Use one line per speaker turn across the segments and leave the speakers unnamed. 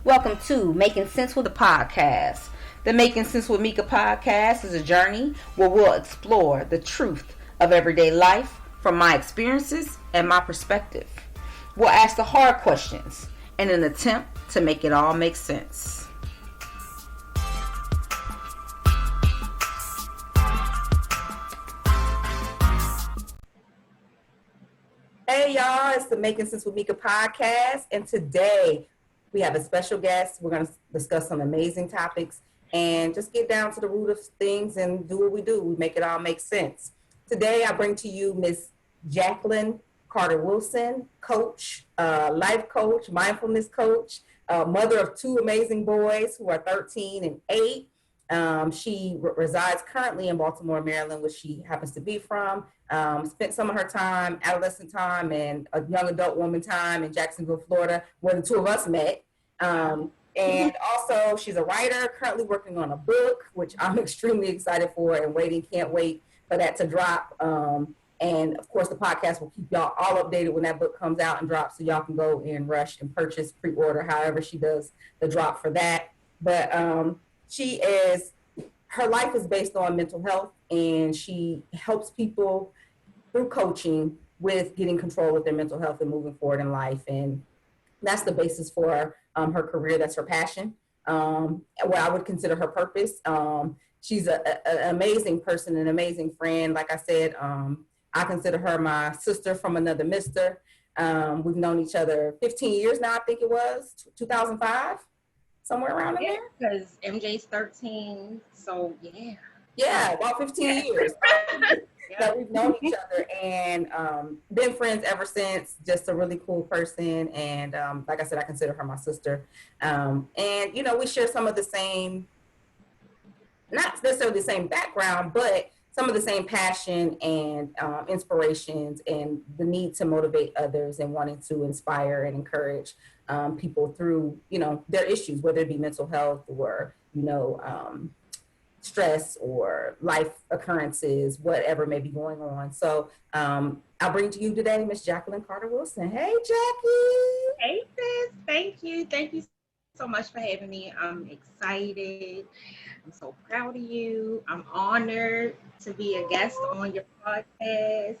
Welcome to Making Sense with the Podcast. The Making Sense with Meka podcast is a journey where we'll explore the truth of everyday life from my experiences and my perspective. We'll ask the hard questions in an attempt to make it all make sense. Hey y'all, it's the Making Sense with Meka podcast, and today we have a special guest. We're going to discuss some amazing topics and just get down to the root of things and do what we do. We make it all make sense. Today I bring to you Miss Jacqueline Carter Wilson, coach, life coach, mindfulness coach, mother of two amazing boys who are 13 and 8. She resides currently in Baltimore, Maryland, which she happens to be from. Spent some of her time, adolescent time, and a young adult woman time in Jacksonville, Florida, where the two of us met. And also, she's a writer, currently working on a book, which I'm extremely excited for and can't wait for that to drop. And of course, the podcast will keep y'all all updated when that book comes out and drops, so y'all can go and rush and purchase, pre-order, however she does the drop for that. But her life is based on mental health, and she helps people through coaching with getting control of their mental health and moving forward in life. And that's the basis for her career. That's her passion, what I would consider her purpose. She's an amazing person, an amazing friend. Like I said, I consider her my sister from another mister. We've known each other 15 years now, I think it was, 2005, somewhere around there.
Because MJ's 13, so yeah.
Yeah, about 15 years. That we've known each other and been friends ever since. Just a really cool person. And like I said, I consider her my sister. And, you know, we share some of the same, not necessarily the same background, but some of the same passion and inspirations and the need to motivate others and wanting to inspire and encourage people through, you know, their issues, whether it be mental health or, you know, stress or life occurrences, whatever may be going on. So I'll bring to you today Miss Jacqueline Carter Wilson. Hey, Jackie.
Hey, sis. Thank you. Thank you so much for having me. I'm excited. I'm so proud of you. I'm honored to be a guest on your podcast.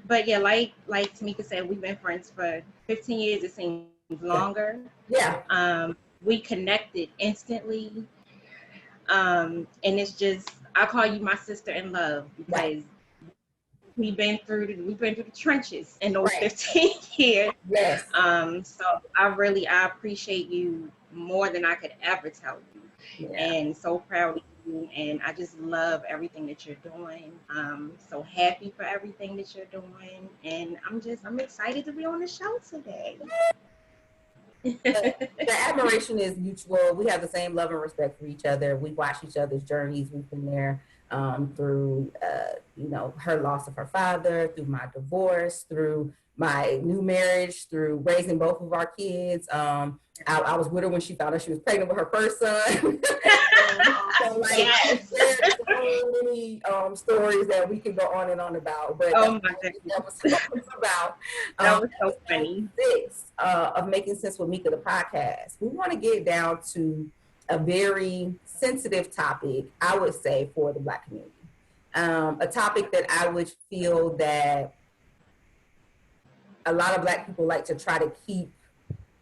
But yeah, like Tamika said, we've been friends for 15 years. It seems longer.
Yeah.
We connected instantly. And it's just, I call you my sister in love because we've been through the trenches in those 15 years.
Yes.
So I appreciate you more than I could ever tell you. Yeah. And so proud of you, and I just love everything that you're doing. So happy for everything that you're doing, and I'm excited to be on the show today.
The admiration is mutual. We have the same love and respect for each other. We watch each other's journeys. We've been there through, you know, her loss of her father, through my divorce, through my new marriage, through raising both of our kids. I was with her when she found out she was pregnant with her first son. So, like,
yes.
There's so many stories that we can go on and on about. But
oh my goodness.
That was what it was about.
That was so funny.
Of Making Sense with Meka, the podcast. We want to get down to a very sensitive topic, I would say, for the Black community. A topic that I would feel that a lot of Black people like to try to keep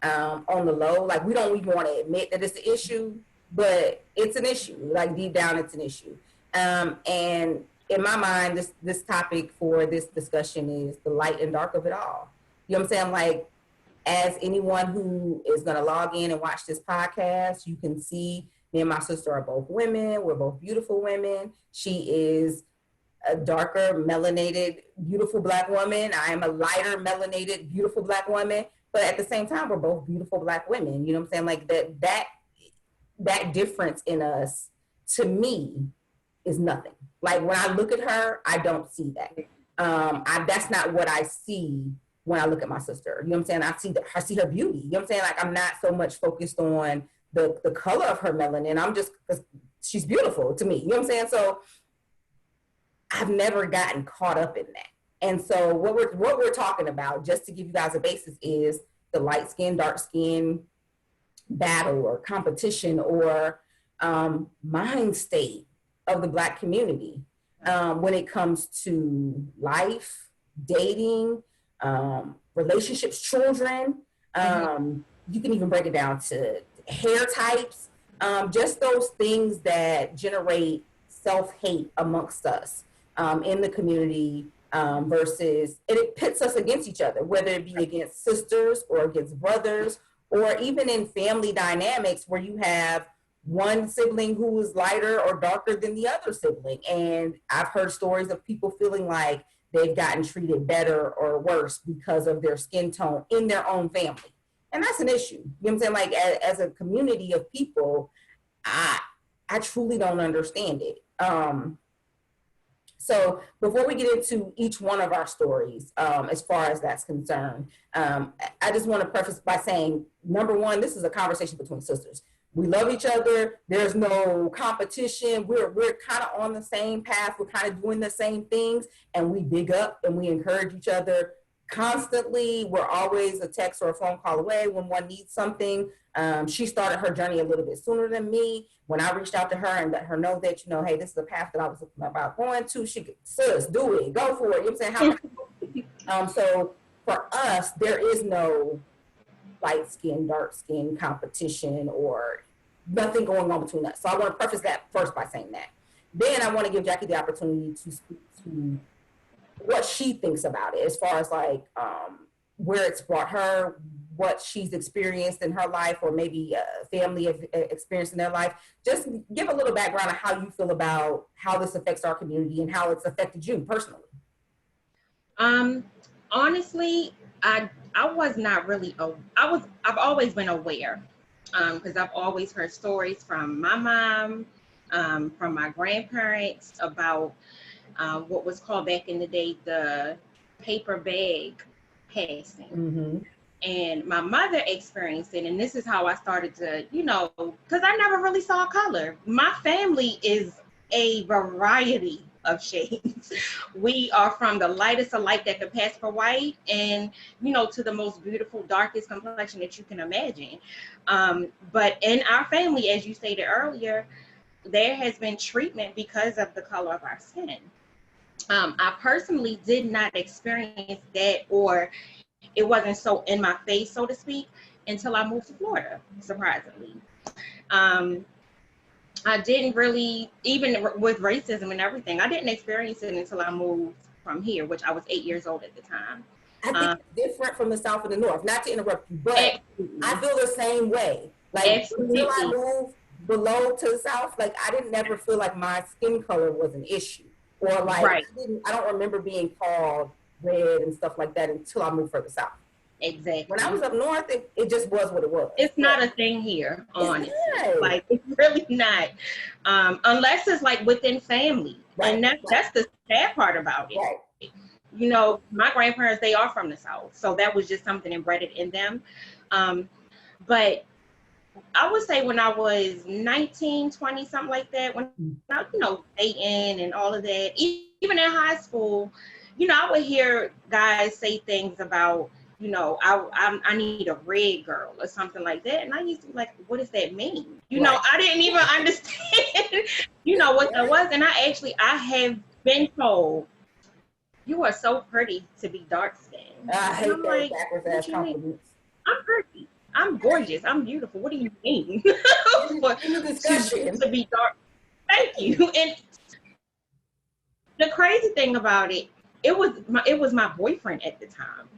on the low. Like, we don't even want to admit that it's an issue, but it's an issue. Like, deep down, it's an issue. And in my mind, this topic for this discussion is the light and dark of it all. You know what I'm saying? Like, as anyone who is going to log in and watch this podcast, you can see me and my sister are both women. We're both beautiful women. She is a darker, melanated, beautiful Black woman. I am a lighter, melanated, beautiful Black woman. But at the same time, we're both beautiful Black women. You know what I'm saying? Like, that difference in us, to me, is nothing. Like, when I look at her, I don't see that. That's not what I see when I look at my sister. You know what I'm saying? I see her beauty. You know what I'm saying? Like, I'm not so much focused on the color of her melanin. I'm just, because she's beautiful to me. You know what I'm saying? So I've never gotten caught up in that. And so what we're talking about, just to give you guys a basis, is the light skin, dark skin battle or competition or mind state of the Black community when it comes to life, dating, relationships, children. You can even break it down to hair types, just those things that generate self-hate amongst us in the community versus, and it pits us against each other, whether it be against sisters or against brothers, or even in family dynamics where you have one sibling who is lighter or darker than the other sibling. And I've heard stories of people feeling like they've gotten treated better or worse because of their skin tone in their own family. And that's an issue. You know what I'm saying? Like as a community of people, I truly don't understand it. So before we get into each one of our stories, as far as that's concerned, I just want to preface by saying, number one, this is a conversation between sisters. We love each other. There's no competition. We're kind of on the same path. We're kind of doing the same things, and we big up and we encourage each other constantly. We're always a text or a phone call away when one needs something. She started her journey a little bit sooner than me. When I reached out to her and let her know that, hey, this is the path that I was about going to, she could, sis, do it, go for it. You know what I'm saying? So for us, there is no light skin, dark skin competition or nothing going on between us. So I want to preface that first by saying that. Then I want to give Jackie the opportunity to speak to what she thinks about it, as far as like where it's brought her, what she's experienced in her life, or maybe a family have experienced in their life. Just give a little background on how you feel about how this affects our community and how it's affected you personally.
Honestly, I was not really, I've always been aware because I've always heard stories from my mom, from my grandparents about what was called back in the day the paper bag passing. And my mother experienced it, and this is how I started to, because I never really saw color. My family is a variety of shades. We are from the lightest of light that could pass for white, and to the most beautiful, darkest complexion that you can imagine. But in our family, as you stated earlier, there has been treatment because of the color of our skin. I personally did not experience that, or it wasn't so in my face, so to speak, until I moved to Florida, surprisingly. I didn't really, even with racism and everything, I didn't experience it until I moved from here, which I was 8 years old at the time.
I think it's different from the South and the North, not to interrupt you, but I feel the same way. Like until I moved below to the South, like I didn't never feel like my skin color was an issue. Or like I don't remember being called red and stuff like that until I moved further south.
Exactly.
When I was up north, it just was what it was.
It's not a thing here, honestly. Like it's really not, unless it's like within family, and that's the sad part about it. My grandparents, they are from the South, so that was just something embedded in them. But I would say when I was 19, 20, something like that, when I, dating and all of that, even in high school, I would hear guys say things about, I need a red girl or something like that. And I used to be like, what does that mean? I didn't even understand, what that was. And I have been told, you are so pretty to be dark skinned.
I hate that backwards ass compliments.
I'm pretty. I'm gorgeous. I'm beautiful. What do you mean? To be dark. Thank you. And the crazy thing about it, it was my boyfriend at the time.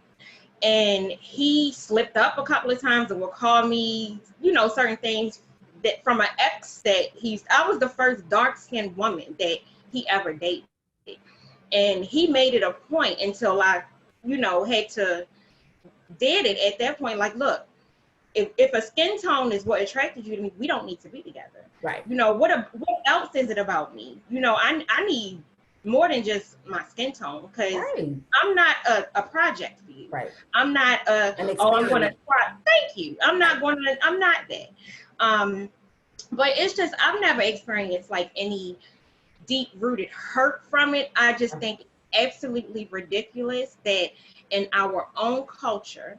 And he slipped up a couple of times and would call me, certain things that from an ex that I was the first dark-skinned woman that he ever dated. And he made it a point until I, had to did it at that point, like, look, if a skin tone is what attracted you to me, we don't need to be together.
Right.
What else is it about me? I need more than just my skin tone, because I'm not a project for you.
Right.
I'm not I'm going to try. Thank you. I'm not that. But it's just, I've never experienced like any deep rooted hurt from it. I just think it's absolutely ridiculous that in our own culture,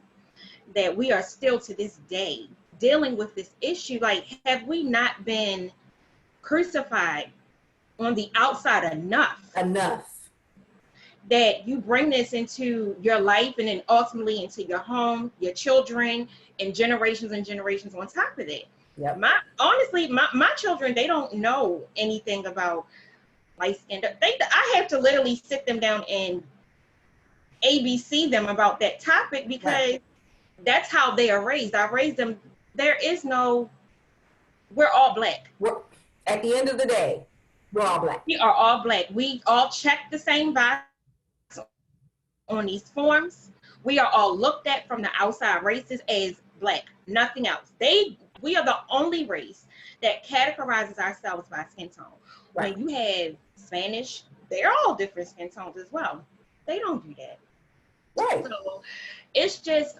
that we are still to this day dealing with this issue. Like, have we not been crucified on the outside enough that you bring this into your life and then ultimately into your home, your children, and generations on top of it?
Yep.
My children, they don't know anything about light skin. I have to literally sit them down and ABC them about that topic, because that's how they are raised. I raised them. We're all black.
At the end of the day, we're all black.
We are all black. We all check the same box on these forms. We are all looked at from the outside races as black, nothing else. We are the only race that categorizes ourselves by skin tone. Right. When you have Spanish, they're all different skin tones as well. They don't do that. Right. So it's just,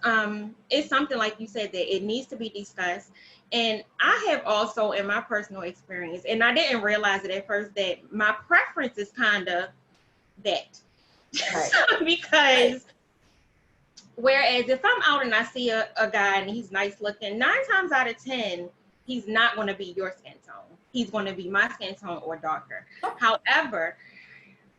it's something, like you said, that it needs to be discussed. And I have also, in my personal experience, and I didn't realize it at first, that my preference is kind of that. Right. Because whereas if I'm out and I see a guy and he's nice looking, 9 times out of 10, he's not going to be your skin tone. He's going to be my skin tone or darker. However,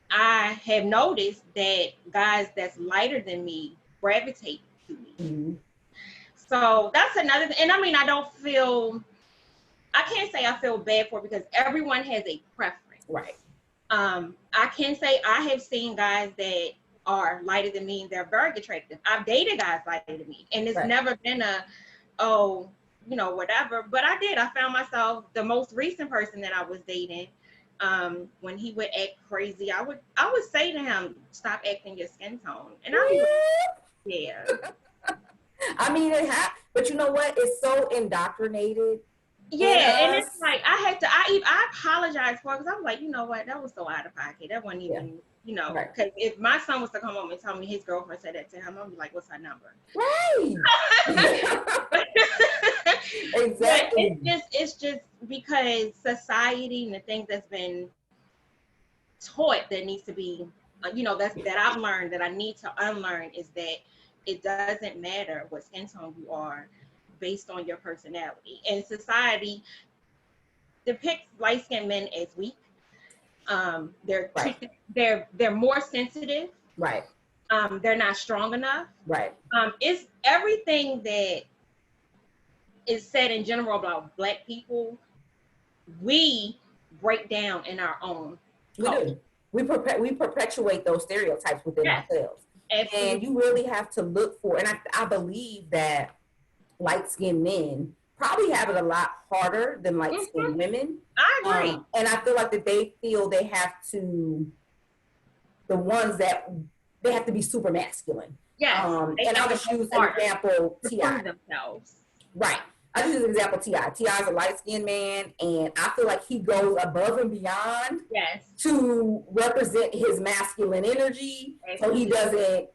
I have noticed that guys that's lighter than me gravitate to me. Mm-hmm. So that's another thing. And I mean, I can't say I feel bad for it, because everyone has a preference. Right. I can say I have seen guys that are lighter than me and they're very attractive. I've dated guys lighter than me, and it's never been whatever. But I found myself, the most recent person that I was dating, when he would act crazy, I would say to him, stop acting your skin tone. And I'd be like, yeah.
I mean, but you know what? It's so indoctrinated.
Yeah, and it's like I apologize for it, because I was like, you know what, that was so out of pocket. That wasn't even, because if my son was to come home and tell me his girlfriend said that to him, I'd be like, what's her number? Right. Exactly. But it's just because society and the things that's been taught that needs to be, that I've learned that I need to unlearn, is that it doesn't matter what skin tone you are based on your personality. And society depicts light-skinned men as weak. They're more sensitive. Right. They're not strong enough. Right. It's everything that is said in general about Black people, we break down in our own culture.
We perpetuate those stereotypes within ourselves. Absolutely. And you really have to look for, and I believe that light-skinned men probably have it a lot harder than light-skinned women.
I agree.
And I feel like that they feel they have to, the ones that they have to be super masculine.
Yes.
And I'll just use an example, T.I. Right. I just use an example, T.I. T.I. is a light-skinned man, and I feel like he goes above and beyond to represent his masculine energy. Absolutely. So he doesn't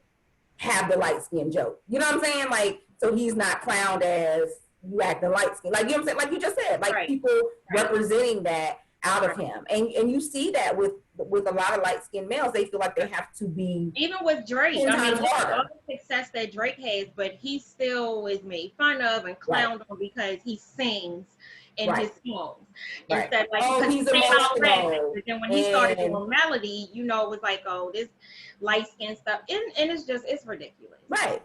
have the light-skin joke. You know what I'm saying? Like, so he's not clowned as you acting light skin. Like, you know what I'm saying? Like you just said, like people representing that out of him. And you see that with a lot of light skinned males, they feel like they have to be.
Even with Drake, I mean, all the success that Drake has, but he still is made fun of and clowned on because he sings in his songs. Instead, like,
he's emotional.
But then when he started doing melody, it was like, this light skin stuff. And it's ridiculous.
Right.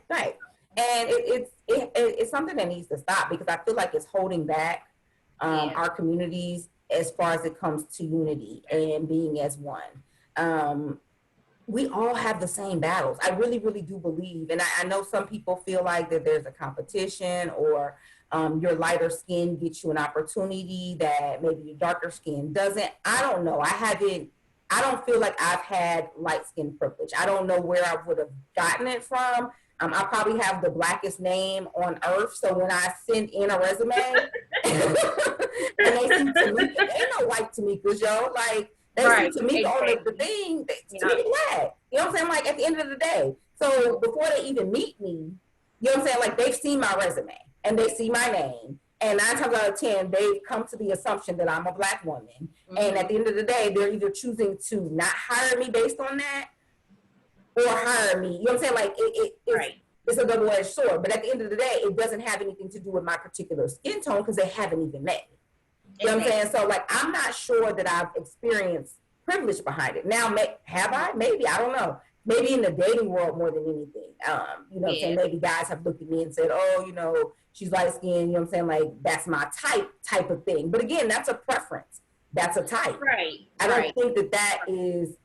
And it's something that needs to stop, because I feel like it's holding back our communities as far as it comes to unity and being as one. We all have the same battles. I really, really do believe. And I know some people feel like that there's a competition, or your lighter skin gets you an opportunity that maybe your darker skin doesn't. I don't know. I don't feel like I've had light skin privilege. I don't know where I would have gotten it from. I probably have the blackest name on earth. So when I send in a resume and they see Tamika, they ain't no white Tamikas, yo. Like, they see Tamika on the thing, Tamika black. You know what I'm saying? Like, at the end of the day. So before they even meet me, you know what I'm saying? Like, they've seen my resume and they see my name. And 9 times out of 10, they come to the assumption that I'm a Black woman. Mm-hmm. And at the end of the day, they're either choosing to not hire me based on that, or hire me. You know what I'm saying? Like, it's a double-edged sword. But at the end of the day, it doesn't have anything to do with my particular skin tone because they haven't even met me. You know what I'm saying? So like, I'm not sure that I've experienced privilege behind it. Now, have I? Maybe, I don't know. Maybe in the dating world more than anything. You know what I'm saying? Maybe guys have looked at me and said, oh, you know, she's light skinned, you know what I'm saying? Like, that's my type of thing. But again, that's a preference. That's a type.
Right.
I don't think that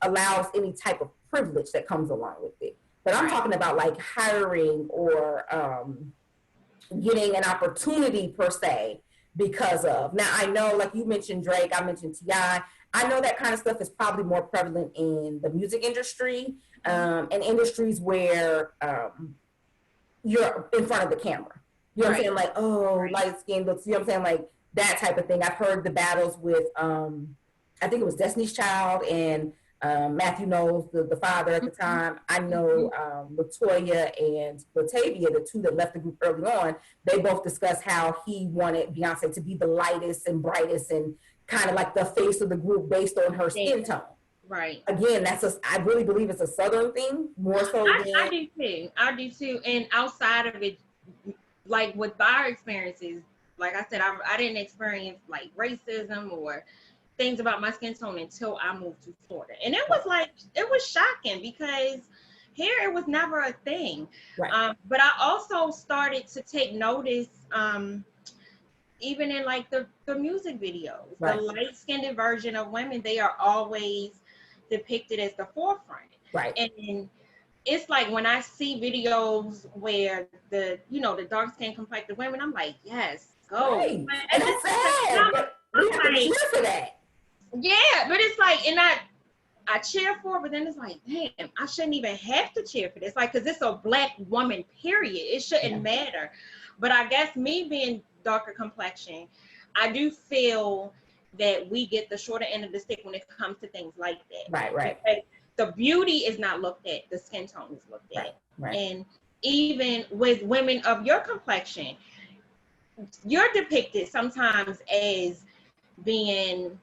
allows any type of privilege that comes along with it. But I'm talking about like hiring or getting an opportunity per se because of. Now, I know, like you mentioned Drake, I mentioned T.I. I know that kind of stuff is probably more prevalent in the music industry and industries where you're in front of the camera. You know what I'm saying? Like, oh, light skin looks, you know what I'm saying? Like that type of thing. I've heard the battles with, I think it was Destiny's Child and Matthew Knowles, the father at the time. I know Latoya and Latavia, the two that left the group early on, they both discussed how he wanted Beyonce to be the lightest and brightest and kind of like the face of the group based on her skin tone.
Right.
Again, I really believe it's a Southern thing more so than.
I do too. And outside of it, like with our experiences, like I said, I didn't experience like racism or things about my skin tone until I moved to Florida. And it was shocking because here it was never a thing.
Right.
But I also started to take notice, even in like the music videos, the light-skinned version of women, they are always depicted as the forefront.
Right.
And it's like when I see videos where the dark skin complected women, I'm like, yes, go.
Right. And it's sad. We have to cheer for that.
Yeah, but it's like, and I cheer for it, but then it's like, damn, I shouldn't even have to cheer for this. Like, because it's a Black woman, period. It shouldn't matter. But I guess me being darker complexion, I do feel that we get the shorter end of the stick when it comes to things like that.
Right.
Because the beauty is not looked at, the skin tone is looked at.
Right.
And even with women of your complexion, you're depicted sometimes as being,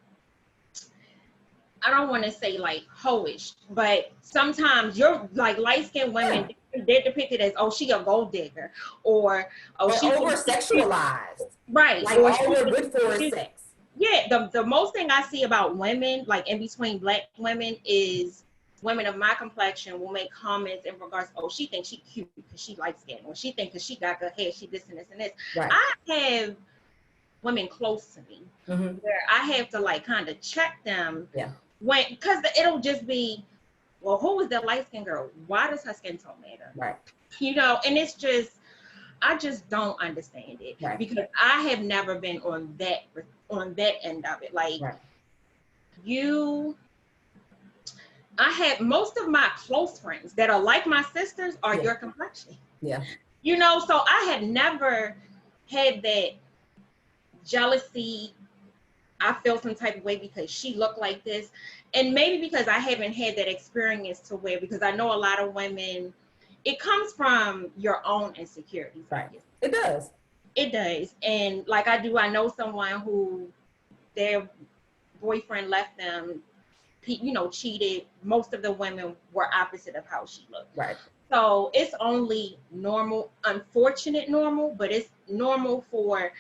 I don't want to say like hoish, but sometimes you're like light-skinned women, they're depicted as, oh, she a gold digger, or she
over-sexualized.
Right.
Like all we're good for is sex.
Yeah, the most thing I see about women, like in between Black women, is women of my complexion will make comments in regards, oh, she thinks she cute because she light-skinned, or she thinks because she got good hair, she this and this and this.
Right.
I have women close to me where I have to like kind of check them.
Yeah.
Because it'll just be, well, who is that light-skinned girl? Why does her skin tone matter?
Right.
And it's just, I just don't understand it because I have never been on that end of it. Like I had most of my close friends that are like my sisters are your complexion.
Yeah.
So I have never had that jealousy. I feel some type of way because she looked like this. And maybe because I haven't had that experience to where, because I know a lot of women, it comes from your own insecurities.
Right. It does.
It does. And like I know someone who their boyfriend left them, cheated. Most of the women were opposite of how she looked.
Right.
So it's only normal, unfortunate normal, but it's normal for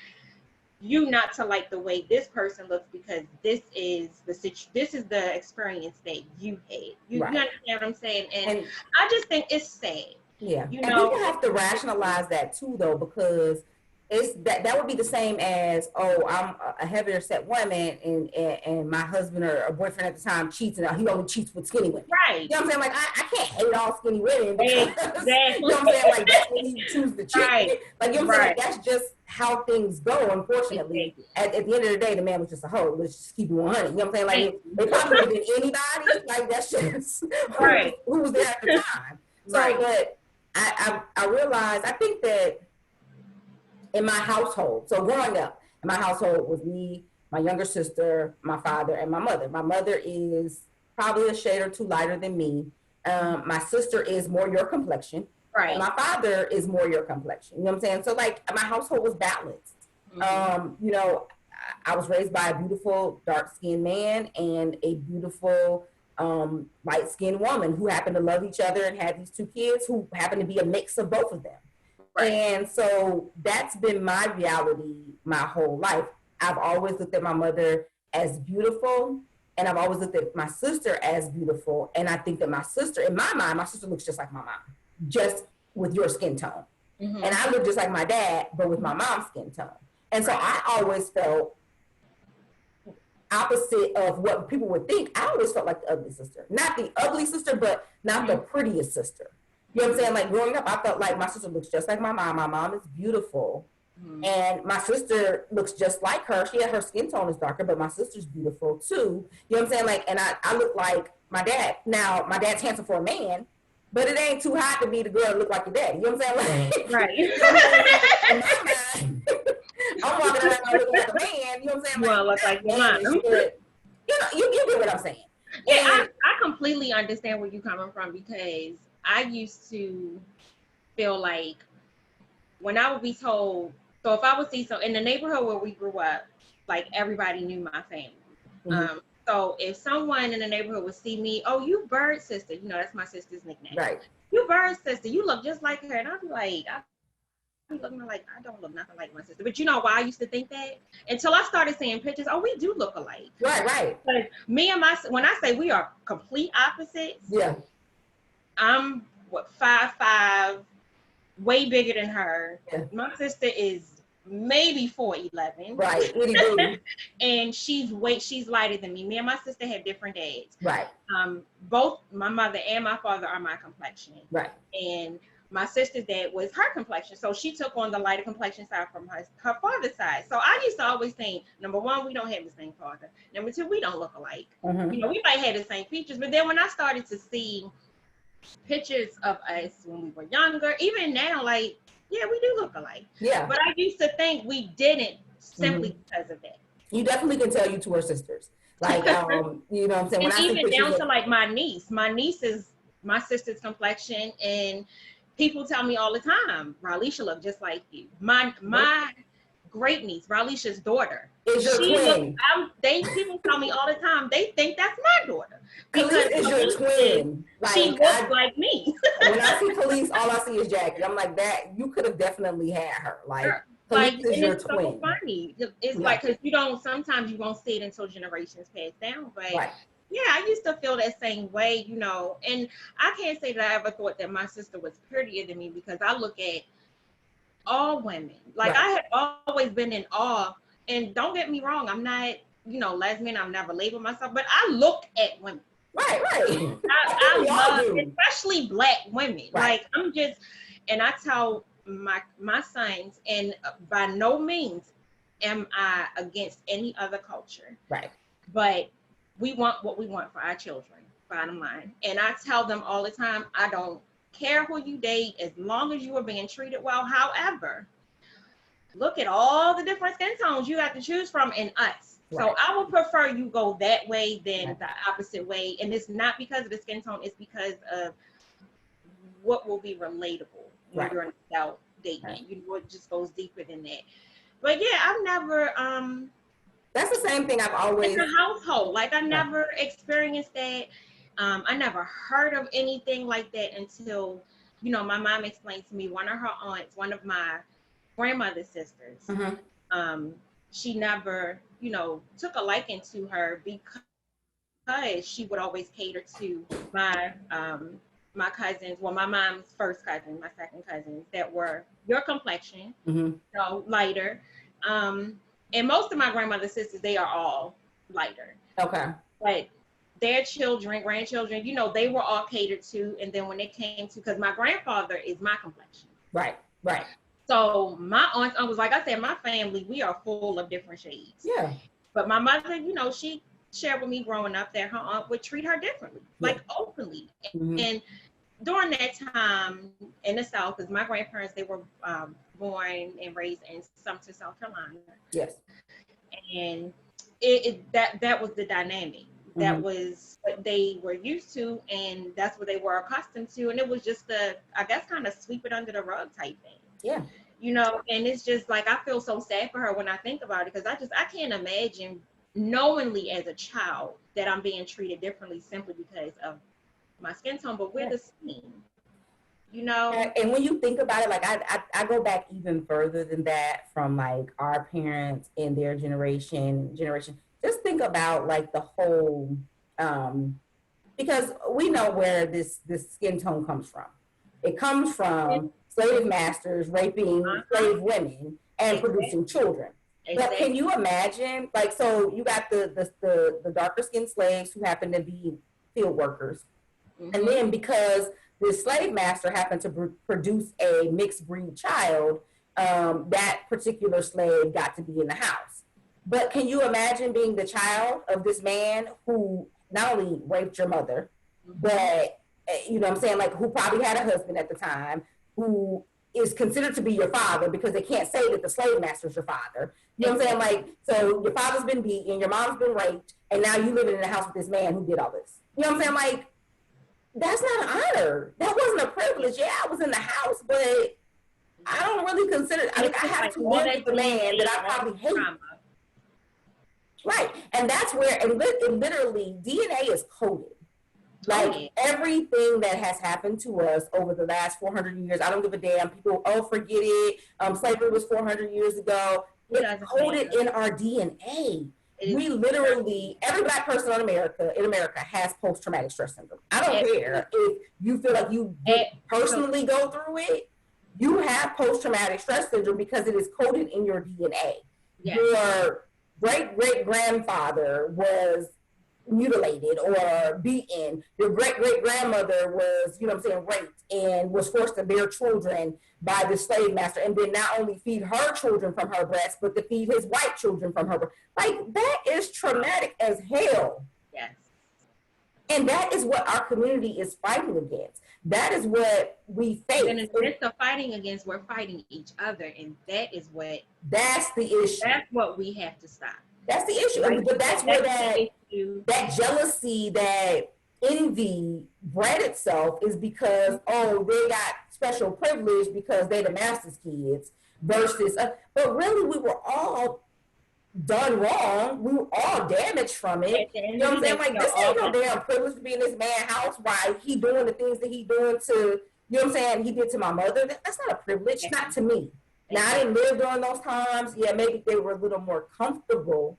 you not to like the way this person looks because this is the experience that you had. You understand what I'm saying? And I just think it's sad.
Yeah. And people have to rationalize that too, though, because it's that would be the same as, oh, I'm a heavier set woman and my husband or a boyfriend at the time cheats and he only cheats with skinny women.
Right.
You know what I'm saying? Like I can't hate all skinny women because you know what I'm saying? Like that's when you choose to cheat. Right. Like you know what I'm saying? Like, that's just how things go, unfortunately. At the end of the day, the man was just a hoe. Let's just keep it 100. You know what I'm saying? Like it probably would have been anybody. Like that's just who was there at the time. So but I realized, I think that in my household, so growing up, in my household was me, my younger sister, my father, and my mother. My mother is probably a shade or two lighter than me. My sister is more your complexion. Right. And my father is more your complexion. You know what I'm saying? So like my household was balanced. I was raised by a beautiful dark-skinned man and a beautiful light-skinned woman who happened to love each other and had these two kids who happened to be a mix of both of them. Right. And so that's been my reality my whole life. I've always looked at my mother as beautiful, and I've always looked at my sister as beautiful. And I think that my sister, in my mind, my sister looks just like my mom, just with your skin tone. Mm-hmm. And I look just like my dad, but with my mom's skin tone. And so I always felt opposite of what people would think. I always felt like the ugly sister. Not the ugly sister, but not the prettiest sister. You know what I'm saying? Like growing up, I felt like my sister looks just like my mom. My mom is beautiful. Mm-hmm. And my sister looks just like her. Her skin tone is darker, but my sister's beautiful too. You know what I'm saying? Like, and I look like my dad. Now, my dad's handsome for a man, but it ain't too hot to be the girl that look like your daddy. You know what I'm saying? Like, right. You know what I'm saying? I'm walking around looking like a man. You know what I'm saying?
Well, look like your mom.
You know, you get what I'm saying.
Yeah, I completely understand where you're coming from, because I used to feel like when I would be told, so if I would see, so in the neighborhood where we grew up, like everybody knew my family. Mm-hmm. So if someone in the neighborhood would see me, oh, you Bird sister, you know, that's my sister's nickname. Right. You Bird sister, you look just like her. And I'd be like, looking like, I don't look nothing like my sister. But you know why I used to think that? Until I started seeing pictures, oh, we do look alike. Right. But me and when I say we are complete opposites. Yeah. I'm 5'5", way bigger than her. Yeah. My sister is maybe 4'11". Right. And she's lighter than me. Me and my sister have different dads. Right. Both my mother and my father are my complexion. Right. And my sister's dad was her complexion. So she took on the lighter complexion side from her father's side. So I used to always think, number one, we don't have the same father. Number two, we don't look alike. Mm-hmm. You know, we might have the same features. But then when I started to see pictures of us when we were younger, even now, like, yeah, we do look alike. Yeah. But I used to think we didn't simply because of that.
You definitely can tell you two are sisters. Like, you know what I'm saying?
And when even down to like my niece is my sister's complexion, and people tell me all the time, Ralisha look just like you. My great niece, Ralisha's daughter, is your twin. People tell me all the time, they think that's my daughter.
Because is your twin.
Like, she looks like me.
When I see Khalees, all I see is Jackie. I'm like, that you could have definitely had her. Like
is your twin. So funny. It's like, because sometimes you won't see it until generations pass down. But right. Yeah, I used to feel that same way, you know. And I can't say that I ever thought that my sister was prettier than me, because I look at all women. Like, right. I have always been in awe. And don't get me wrong, I'm not, you know, lesbian. I've never labeled myself, but I look at women. Right. I love, especially Black women. Right. Like, and I tell my sons, and by no means am I against any other culture. Right. But we want what we want for our children, bottom line. And I tell them all the time, I don't care who you date as long as you are being treated well. However, look at all the different skin tones you have to choose from in us. Right. So I would prefer you go that way than the opposite way. And it's not because of the skin tone, it's because of what will be relatable when you're an adult dating. Right. You know, it just goes deeper than that. But yeah, I've never
that's the same thing I've always
in the household. Like, I never experienced that. I never heard of anything like that until, you know, my mom explained to me, one of her aunts, one of my grandmother's sisters, mm-hmm. She never, you know, took a liking to her because she would always cater to my my cousins, well, my mom's first cousin, my second cousins, that were your complexion, mm-hmm. you know, lighter. And most of my grandmother's sisters, they are all lighter. Okay. But their children, grandchildren, you know, they were all catered to. And then when it came to, because my grandfather is my complexion. Right. So my aunts, uncles, like I said, my family, we are full of different shades. Yeah. But my mother, you know, she shared with me growing up that her aunt would treat her differently, like openly. Mm-hmm. And during that time in the South, because my grandparents, they were born and raised in Sumter, South Carolina. Yes. And that was the dynamic. Mm-hmm. That was what they were used to, and that's what they were accustomed to. And it was just I guess, kind of sweep it under the rug type thing. Yeah. You know, and it's just like, I feel so sad for her when I think about it, because I can't imagine knowingly as a child that I'm being treated differently simply because of my skin tone, but we're the same, you know?
And when you think about it, like I go back even further than that, from like our parents and their generation. Just think about like the whole, because we know where this skin tone comes from. It comes from slave masters raping slave women and producing children. But can you imagine, like, so you got the darker skinned slaves who happen to be field workers, and then because the slave master happened to produce a mixed breed child, that particular slave got to be in the house. But can you imagine being the child of this man who not only raped your mother, but you know what I'm saying, like, who probably had a husband at the time, who is considered to be your father because they can't say that the slave master's your father. You know what I'm saying? Like, so your father's been beaten, your mom's been raped, and now you living in the house with this man who did all this. You know what I'm saying? Like, that's not an honor. That wasn't a privilege. Yeah, I was in the house, but I don't really consider. I mean, I have to live with the man that I probably hate. Right, and that's where, and literally DNA is coded. Like, everything that has happened to us over the last 400 years, I don't give a damn. People, oh, forget it. Slavery was 400 years ago. It's coded in our DNA. We literally, every Black person in America has post-traumatic stress syndrome. I don't care if you feel like you personally go through it. You have post-traumatic stress syndrome because it is coded in your DNA. Yes. Your great-great-grandfather was mutilated or beaten. Your great-great-grandmother was, you know what I'm saying, raped and was forced to bear children by the slave master, and then not only feed her children from her breast, but to feed his white children from her breast. Like, that is traumatic as hell. Yes. And that is what our community is fighting against. That is what we face.
And instead of fighting against, we're fighting each other, and that's
the issue.
That's what we have to stop.
That's the issue. Right? But that's where that jealousy, that envy bred itself, is because, oh, they got special privilege because they're the master's kids versus, but really we were all done wrong. We were all damaged from it. You know what I'm saying? Like, this ain't no damn privilege to be in this man's house while he doing the things that he doing to, you know what I'm saying, he did to my mother. That's not a privilege, not to me. Now, I didn't live during those times. Yeah, maybe they were a little more comfortable,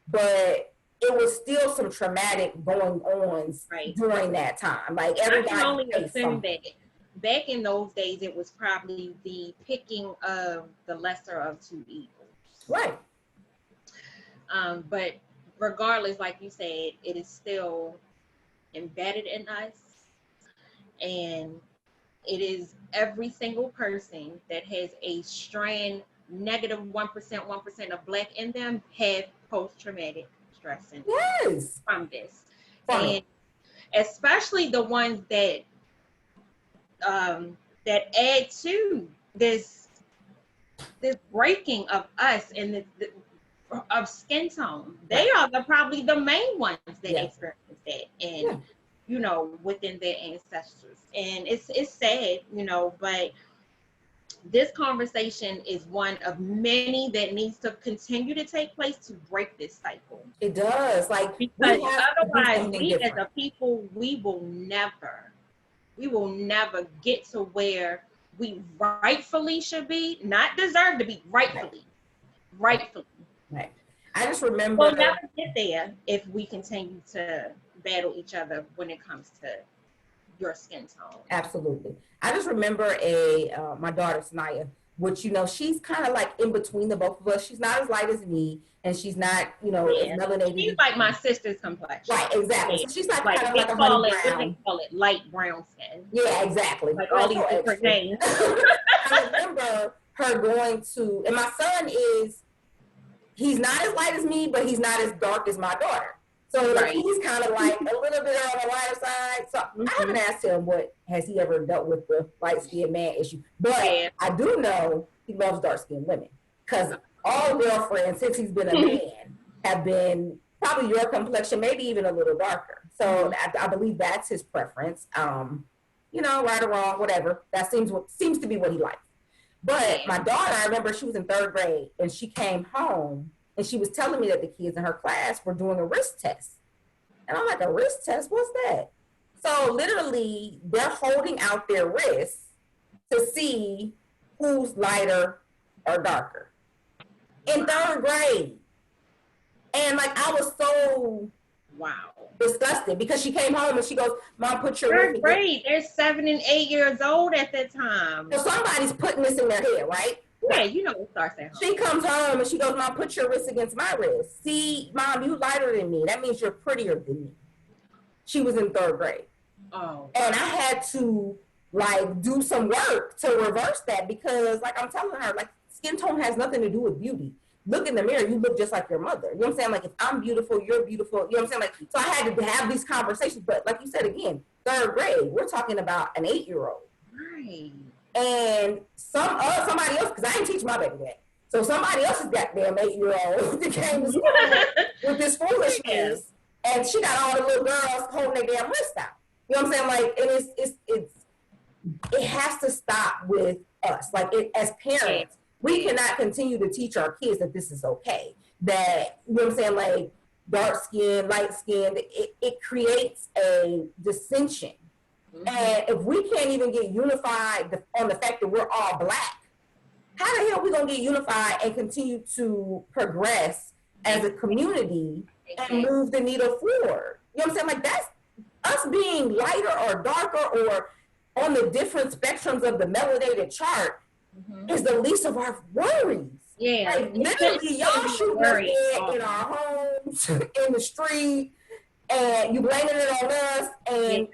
but it was still some traumatic going on during that time. Like, everybody. I can only assume
that back in those days, it was probably the picking of the lesser of two evils.
Right.
But regardless, like you said, it is still embedded in us, and it is every single person that has a strand negative 1% of Black in them have post-traumatic stress syndrome.
Yes.
From this. And especially the ones that that add to this breaking of us and of skin tone. They are probably the main ones that experience that, and you know, within their ancestors. And it's sad, you know, but this conversation is one of many that needs to continue to take place to break this cycle.
It does, like,
because otherwise, we as a people, we will never get to where we rightfully should be, not deserve to be, rightfully.
Right. I just remember
we'll never get there if we continue to battle each other when it comes to your skin tone.
Absolutely. I just remember my daughter Sanaya, which, you know, she's kind of like in between the both of us. She's not as light as me, and she's not, you know, as melanated.
She's like my sister's complexion.
Right, exactly. So she's like kind of like a honey brown.
They call it light brown skin.
Yeah, exactly.
Like all these different names.
I remember her going to, and my son he's not as light as me, but he's not as dark as my daughter. So like, he's kind of like a little bit on the lighter side. So I haven't asked him has he ever dealt with the light-skinned man issue. But I do know he loves dark-skinned women. Because all girlfriends, since he's been a man, have been probably your complexion, maybe even a little darker. So I believe that's his preference. You know, right or wrong, whatever. That seems to be what he likes. But my daughter, I remember she was in 3rd grade, and she came home, and she was telling me that the kids in her class were doing a wrist test. And I'm like, a wrist test? What's that? So literally, they're holding out their wrists to see who's lighter or darker in third grade. And like, I was so disgusted because she came home and she goes, Mom, put your wrist.
Third grade, they're 7 and 8 years old at that time.
So somebody's putting this in their head, right?
Yeah, you know it starts at home.
She comes home and she goes, Mom, put your wrist against my wrist. See, Mom, you lighter than me. That means you're prettier than me. She was in third grade.
Oh.
And I had to like do some work to reverse that because like I'm telling her, like skin tone has nothing to do with beauty. Look in the mirror, you look just like your mother. You know what I'm saying? Like if I'm beautiful, you're beautiful. You know what I'm saying? Like so I had to have these conversations. But like you said again, third grade, we're talking about an 8-year-old.
Right.
And somebody else, because I didn't teach my baby that. So somebody else's goddamn 8-year-old that came to school with this foolishness. And she got all the little girls holding their damn wrist out. You know what I'm saying? Like, and it has to stop with us. Like, as parents, we cannot continue to teach our kids that this is okay. That, you know what I'm saying? Like, dark skin, light skin, it creates a dissension. Mm-hmm. And if we can't even get unified on the fact that we're all Black, how the hell are we going to get unified and continue to progress as a community and move the needle forward? You know what I'm saying? Like, that's us being lighter or darker or on the different spectrums of the melanated chart is the least of our worries.
Yeah.
Like, literally, y'all shooting us in our homes, in the street, and you blaming it on us. And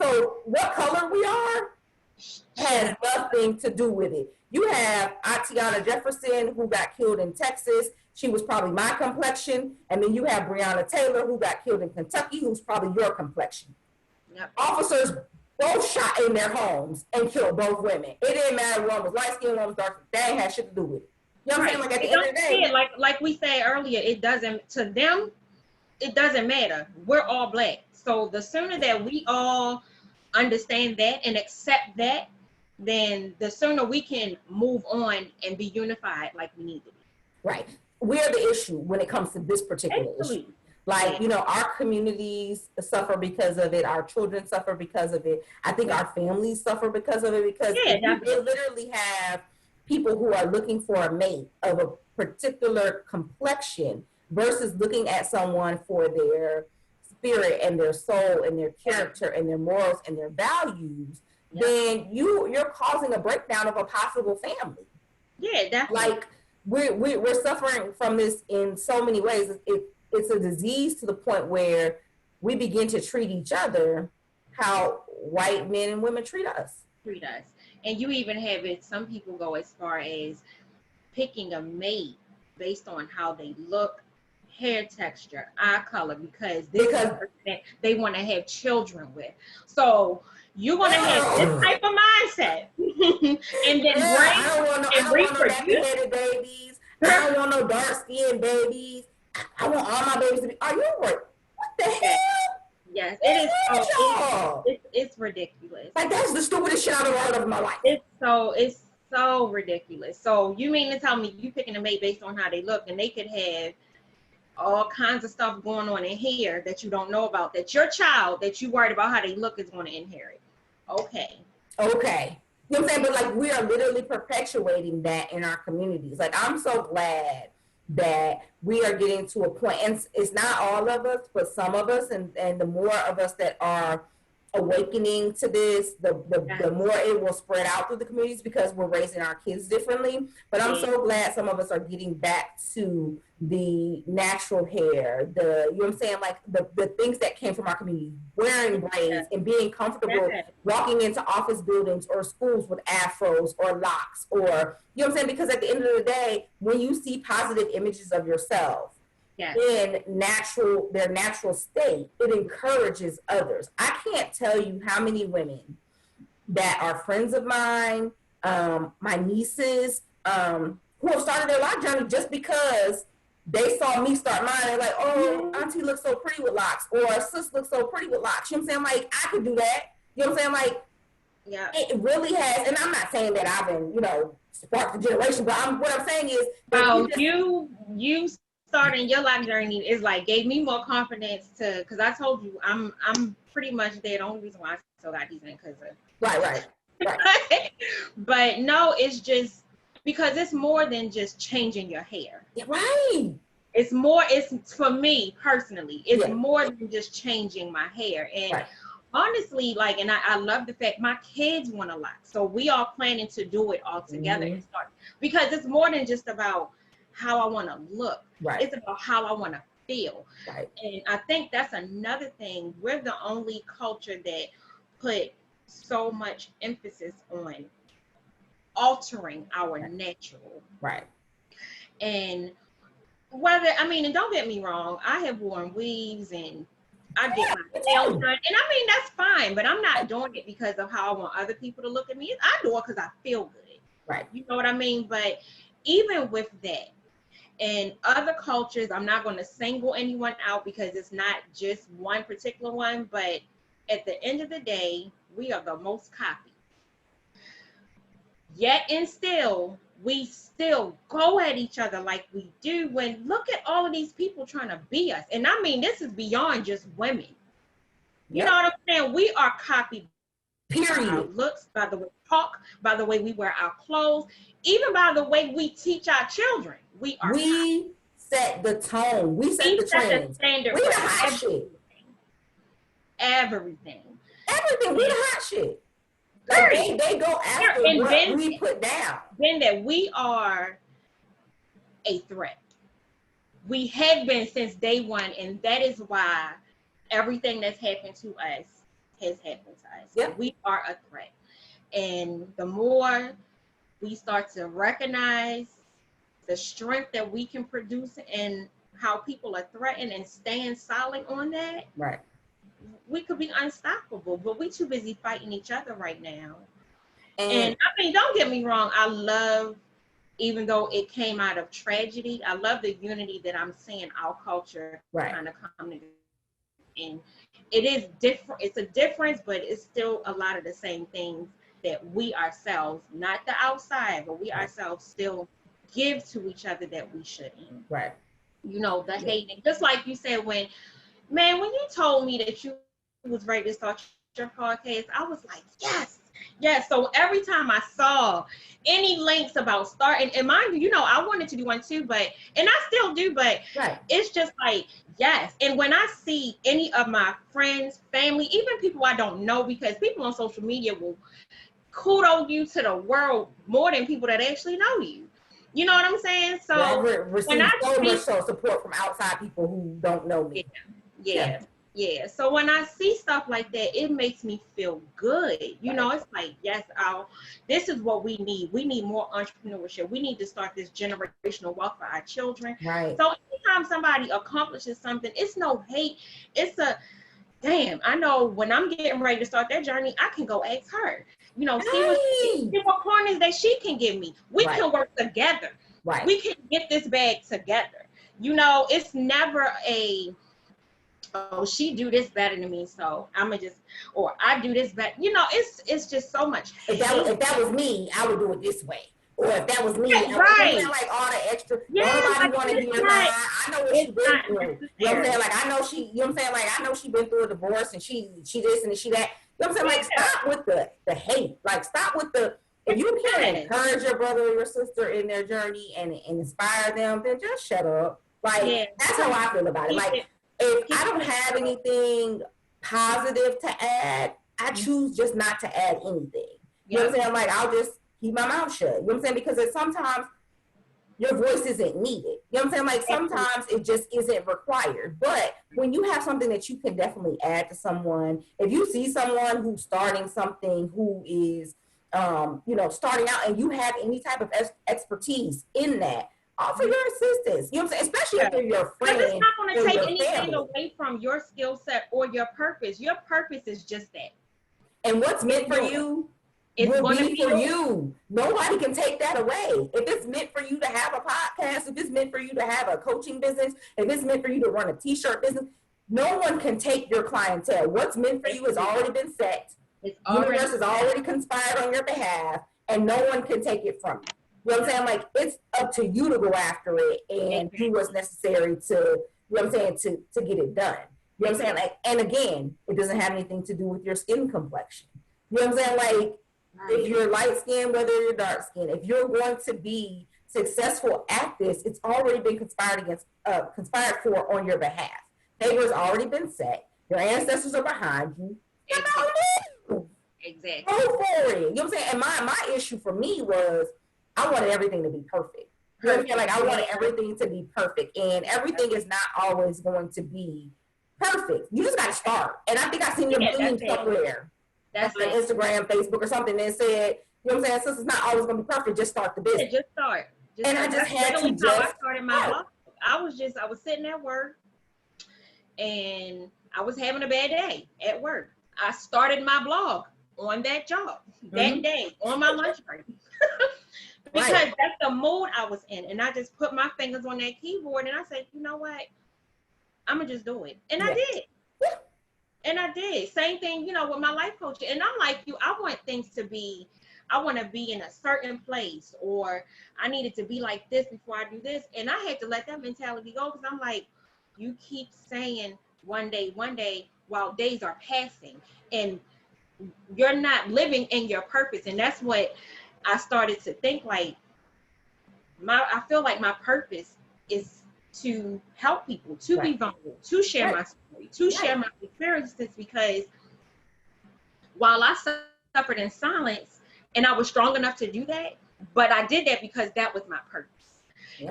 so what color we are has nothing to do with it. You have Atiana Jefferson, who got killed in Texas. She was probably my complexion. And then you have Breonna Taylor, who got killed in Kentucky, who's probably your complexion. Yep. Officers both shot in their homes and killed both women. It didn't matter one was light skinned, one was dark. That ain't had shit to do with it. You know what I'm saying? Like at the end of the day.
Like we said earlier, it doesn't, to them, it doesn't matter. We're all Black. So the sooner that we all understand that and accept that, then the sooner we can move on and be unified like we need to be.
Right. We're the issue when it comes to this particular issue. Like, you know, our communities suffer because of it. Our children suffer because of it. I think our families suffer because of it because they literally have people who are looking for a mate of a particular complexion versus looking at someone for their spirit and their soul and their character and their morals and their values, then you're causing a breakdown of a possible family.
Yeah, definitely.
Like we're suffering from this in so many ways. It's a disease to the point where we begin to treat each other how white men and women treat us.
And you even have it, some people go as far as picking a mate based on how they look, hair texture, eye color, because they want to have children with. So you're going to have this type of mindset. And then
I don't want no nappy-headed babies. I don't want no dark-skinned babies. I want all my babies to be, are you right? What the hell?
Yes, it is. It's ridiculous.
Like, that's the stupidest shit I've ever heard of in my life.
It's so ridiculous. So you mean to tell me you picking a mate based on how they look, and they could have all kinds of stuff going on in here that you don't know about, that your child that you worried about how they look is going to inherit? Okay.
You know what I'm saying? But like, we are literally perpetuating that in our communities. Like, I'm so glad that we are getting to a point, and it's not all of us, but some of us, and the more of us that are awakening to this, the more it will spread out through the communities because we're raising our kids differently. But I'm so glad some of us are getting back to the natural hair, you know what I'm saying, like the things that came from our community, wearing braids and being comfortable walking into office buildings or schools with afros or locks, or you know what I'm saying, because at the end of the day, when you see positive images of yourself in their natural state, it encourages others. I can't tell you how many women that are friends of mine, my nieces, who have started their life journey just because they saw me start mine. They're like, oh, auntie looks so pretty with locks, or sis looks so pretty with locks. You know what I'm saying? Like, I could do that. You know what I'm saying? Like, it really has, and I'm not saying that I've been, you know, spark the generation. But what I'm saying is,
oh, you starting your life journey is like gave me more confidence to, because I told you I'm pretty much there. The only reason why I still got these in because of
right.
But no, it's just because it's more than just changing your hair.
Yeah, right.
It's for me personally, it's
Yeah.
more than just changing my hair. And
Right.
honestly, like, and I love the fact my kids want a lot. So we are planning to do it all together and start, because it's more than just about how I want to look.
Right.
It's about how I want to feel.
Right.
And I think that's another thing. We're the only culture that put so much emphasis on altering our natural.
Right.
And whether, I mean, and don't get me wrong, I have worn weaves and I get my nails done, and I mean that's fine, but I'm not doing it because of how I want other people to look at me. I do it because I feel good.
Right.
You know what I mean? But even with that, and other cultures, I'm not going to single anyone out because it's not just one particular one, but at the end of the day, we are the most copied. Yet and still, we still go at each other like we do when look at all of these people trying to be us. And I mean, this is beyond just women. You know what I'm saying? We are copied. Period. By our looks, by the way we talk, by the way we wear our clothes, even by the way we teach our children. We
set the tone. We set the
standard.
We the hot shit.
Everything.
We the hot shit. Like they go after what we put down.
Then that we are a threat. We have been since day one, and that is why everything that's happened to us has happened to us.
Yep.
We are a threat. And the more we start to recognize the strength that we can produce and how people are threatened and stand solid on that,
right,
we could be unstoppable. But we too busy fighting each other right now. And I mean, don't get me wrong, I love, even though it came out of tragedy, I love the unity that I'm seeing our culture kind of come together. And it is different. It's a difference, but it's still a lot of the same things that we ourselves, not the outside, but we ourselves still give to each other that we shouldn't.
Right.
You know, the hating. Just like you said, when you told me that you was ready to start your podcast, I was like, yes. So every time I saw any links about starting, and mind you, you know, I wanted to do one too, and I still do, but it's just like, yes. And when I see any of my friends, family, even people I don't know, because people on social media will kudo you to the world more than people that actually know you. You know what I'm saying? So
I receive so much support from outside people who don't know me.
Yeah. So when I see stuff like that, it makes me feel good. You know, it's like, yes, this is what we need. We need more entrepreneurship. We need to start this generational wealth for our children.
Right.
So anytime somebody accomplishes something, it's no hate. It's damn, I know when I'm getting ready to start that journey, I can go ask her. You know, see what corners that she can give me. We can work together.
Right.
We can get this bag together. You know, it's never she do this better than me, so I'ma just, or I do this better. You know, it's just so much.
If that was me, I would do it this way. Or if that was me, I would like all the extra. Nobody want to hear mine. I know what she's been through. You know what I'm saying? Like I know she. You know what I'm saying? Like I know she been through a divorce and she this and she that. You know what I'm saying? Like stop with the hate. Like stop with the. If you can't encourage your brother or your sister in their journey and inspire them, then just shut up. Like that's how I feel about it. Like if I don't have anything positive to add, I choose just not to add anything. You know what I'm saying? Like I'll just keep my mouth shut. You know what I'm saying? Because sometimes your voice isn't needed. You know what I'm saying? Like sometimes it just isn't required. But when you have something that you can definitely add to someone, if you see someone who's starting something who is starting out and you have any type of expertise in that, offer your assistance. You know what I'm saying? Especially if they're your friend.
It's not going to take anything away from your skill set or your purpose. Your purpose is just that.
And what's meant for you will be for you. Nobody can take that away. If it's meant for you to have a podcast, if it's meant for you to have a coaching business, if it's meant for you to run a t-shirt business, no one can take your clientele. What's meant for you has already been set. The universe has already conspired on your behalf, and no one can take it from you. You know what I'm saying? Like, it's up to you to go after it and
Exactly.
do what's necessary to, you know what I'm saying, to get it done. You know what I'm saying? Like, and again, it doesn't have anything to do with your skin complexion. You know what I'm saying? Like, if you're light skinned, whether you're dark skinned, if you're going to be successful at this, it's already been conspired for on your behalf. Paper's already been set. Your ancestors are behind you.
Exactly. Exactly.
Go for it. You know what I'm saying? And my issue for me was I wanted everything to be perfect. You know what I'm saying? Like, I wanted everything to be perfect. And everything is not always going to be perfect. You just got to start. And I think I seen your meme somewhere. That's on Instagram, Facebook, or something that said, you know what I'm saying? Since it's not always going to be perfect, just start the business.
Yeah, just start.
And I just had to just.
I started my blog. I was sitting at work and I was having a bad day at work. I started my blog on that job that day on my lunch break. Because that's the mood I was in. And I just put my fingers on that keyboard and I said, you know what? I'm going to just do it. And I did. And I did. Same thing, you know, with my life coach. And I'm like you, I want things to be, I want to be in a certain place, or I needed to be like this before I do this. And I had to let that mentality go because I'm like, you keep saying one day, while days are passing and you're not living in your purpose. And that's what I started to think, like, I feel like my purpose is to help people, to be vulnerable, to share my story, to share my experiences, because while I suffered in silence and I was strong enough to do that, but I did that because that was my purpose.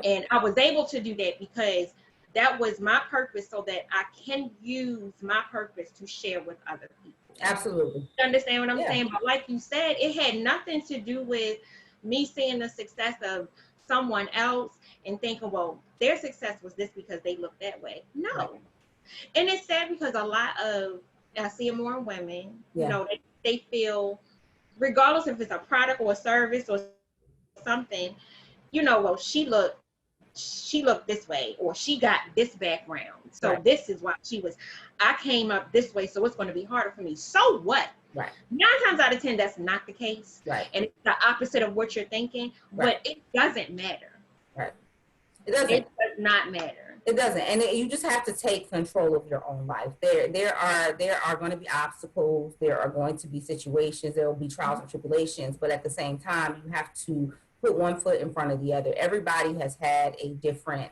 And I was able to do that because that was my purpose, so that I can use my purpose to share with other people.
Absolutely.
You understand what I'm saying? But like you said, it had nothing to do with me seeing the success of someone else and thinking, well, their success was this because they look that way. No. And it's sad because a lot of, I see it more in women, you know, they feel, regardless if it's a product or a service or something, you know, well, she looked this way, or she got this background, so this is why I came up this way, so it's going to be harder for me. So what? 9 times out of 10, that's not the case. And it's the opposite of what you're thinking. But it doesn't matter. It doesn't. It does not matter.
It doesn't. And you just have to take control of your own life. There are going to be obstacles. There are going to be situations. There will be trials and tribulations. But at the same time, you have to put one foot in front of the other. Everybody has had a different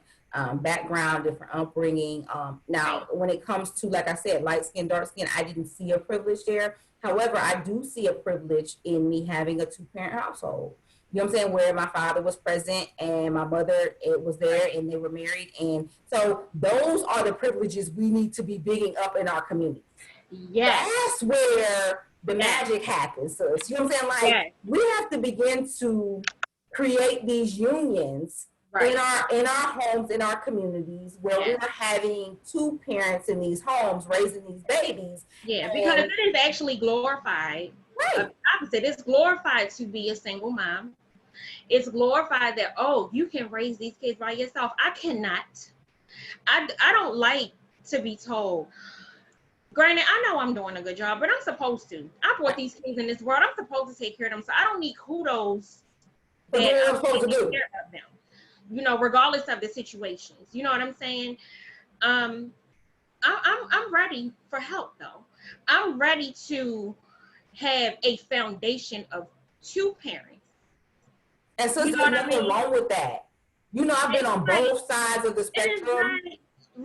background, different upbringing. Now, when it comes to, like I said, light skin, dark skin, I didn't see a privilege there. However, I do see a privilege in me having a 2-parent household. You know what I'm saying? Where my father was present and my mother was there, and they were married. And so those are the privileges we need to be bigging up in our community. That's where the magic happens. So, you know what I'm saying? Like, we have to begin to create these unions in our homes, in our communities, where we're having 2 parents in these homes raising these babies.
Because it is actually glorified. Opposite, it's glorified to be a single mom. It's glorified that, oh, you can raise these kids by yourself. I cannot. I don't like to be told. Granted, I know I'm doing a good job, but I'm supposed to. I brought these kids in this world. I'm supposed to take care of them. So I don't need kudos that I'm supposed to take care of them. You know, regardless of the situations. You know what I'm saying? I'm ready for help, though. I'm ready to have a foundation of 2 parents.
And so there's nothing wrong with that. You know, I've been on both sides of the spectrum.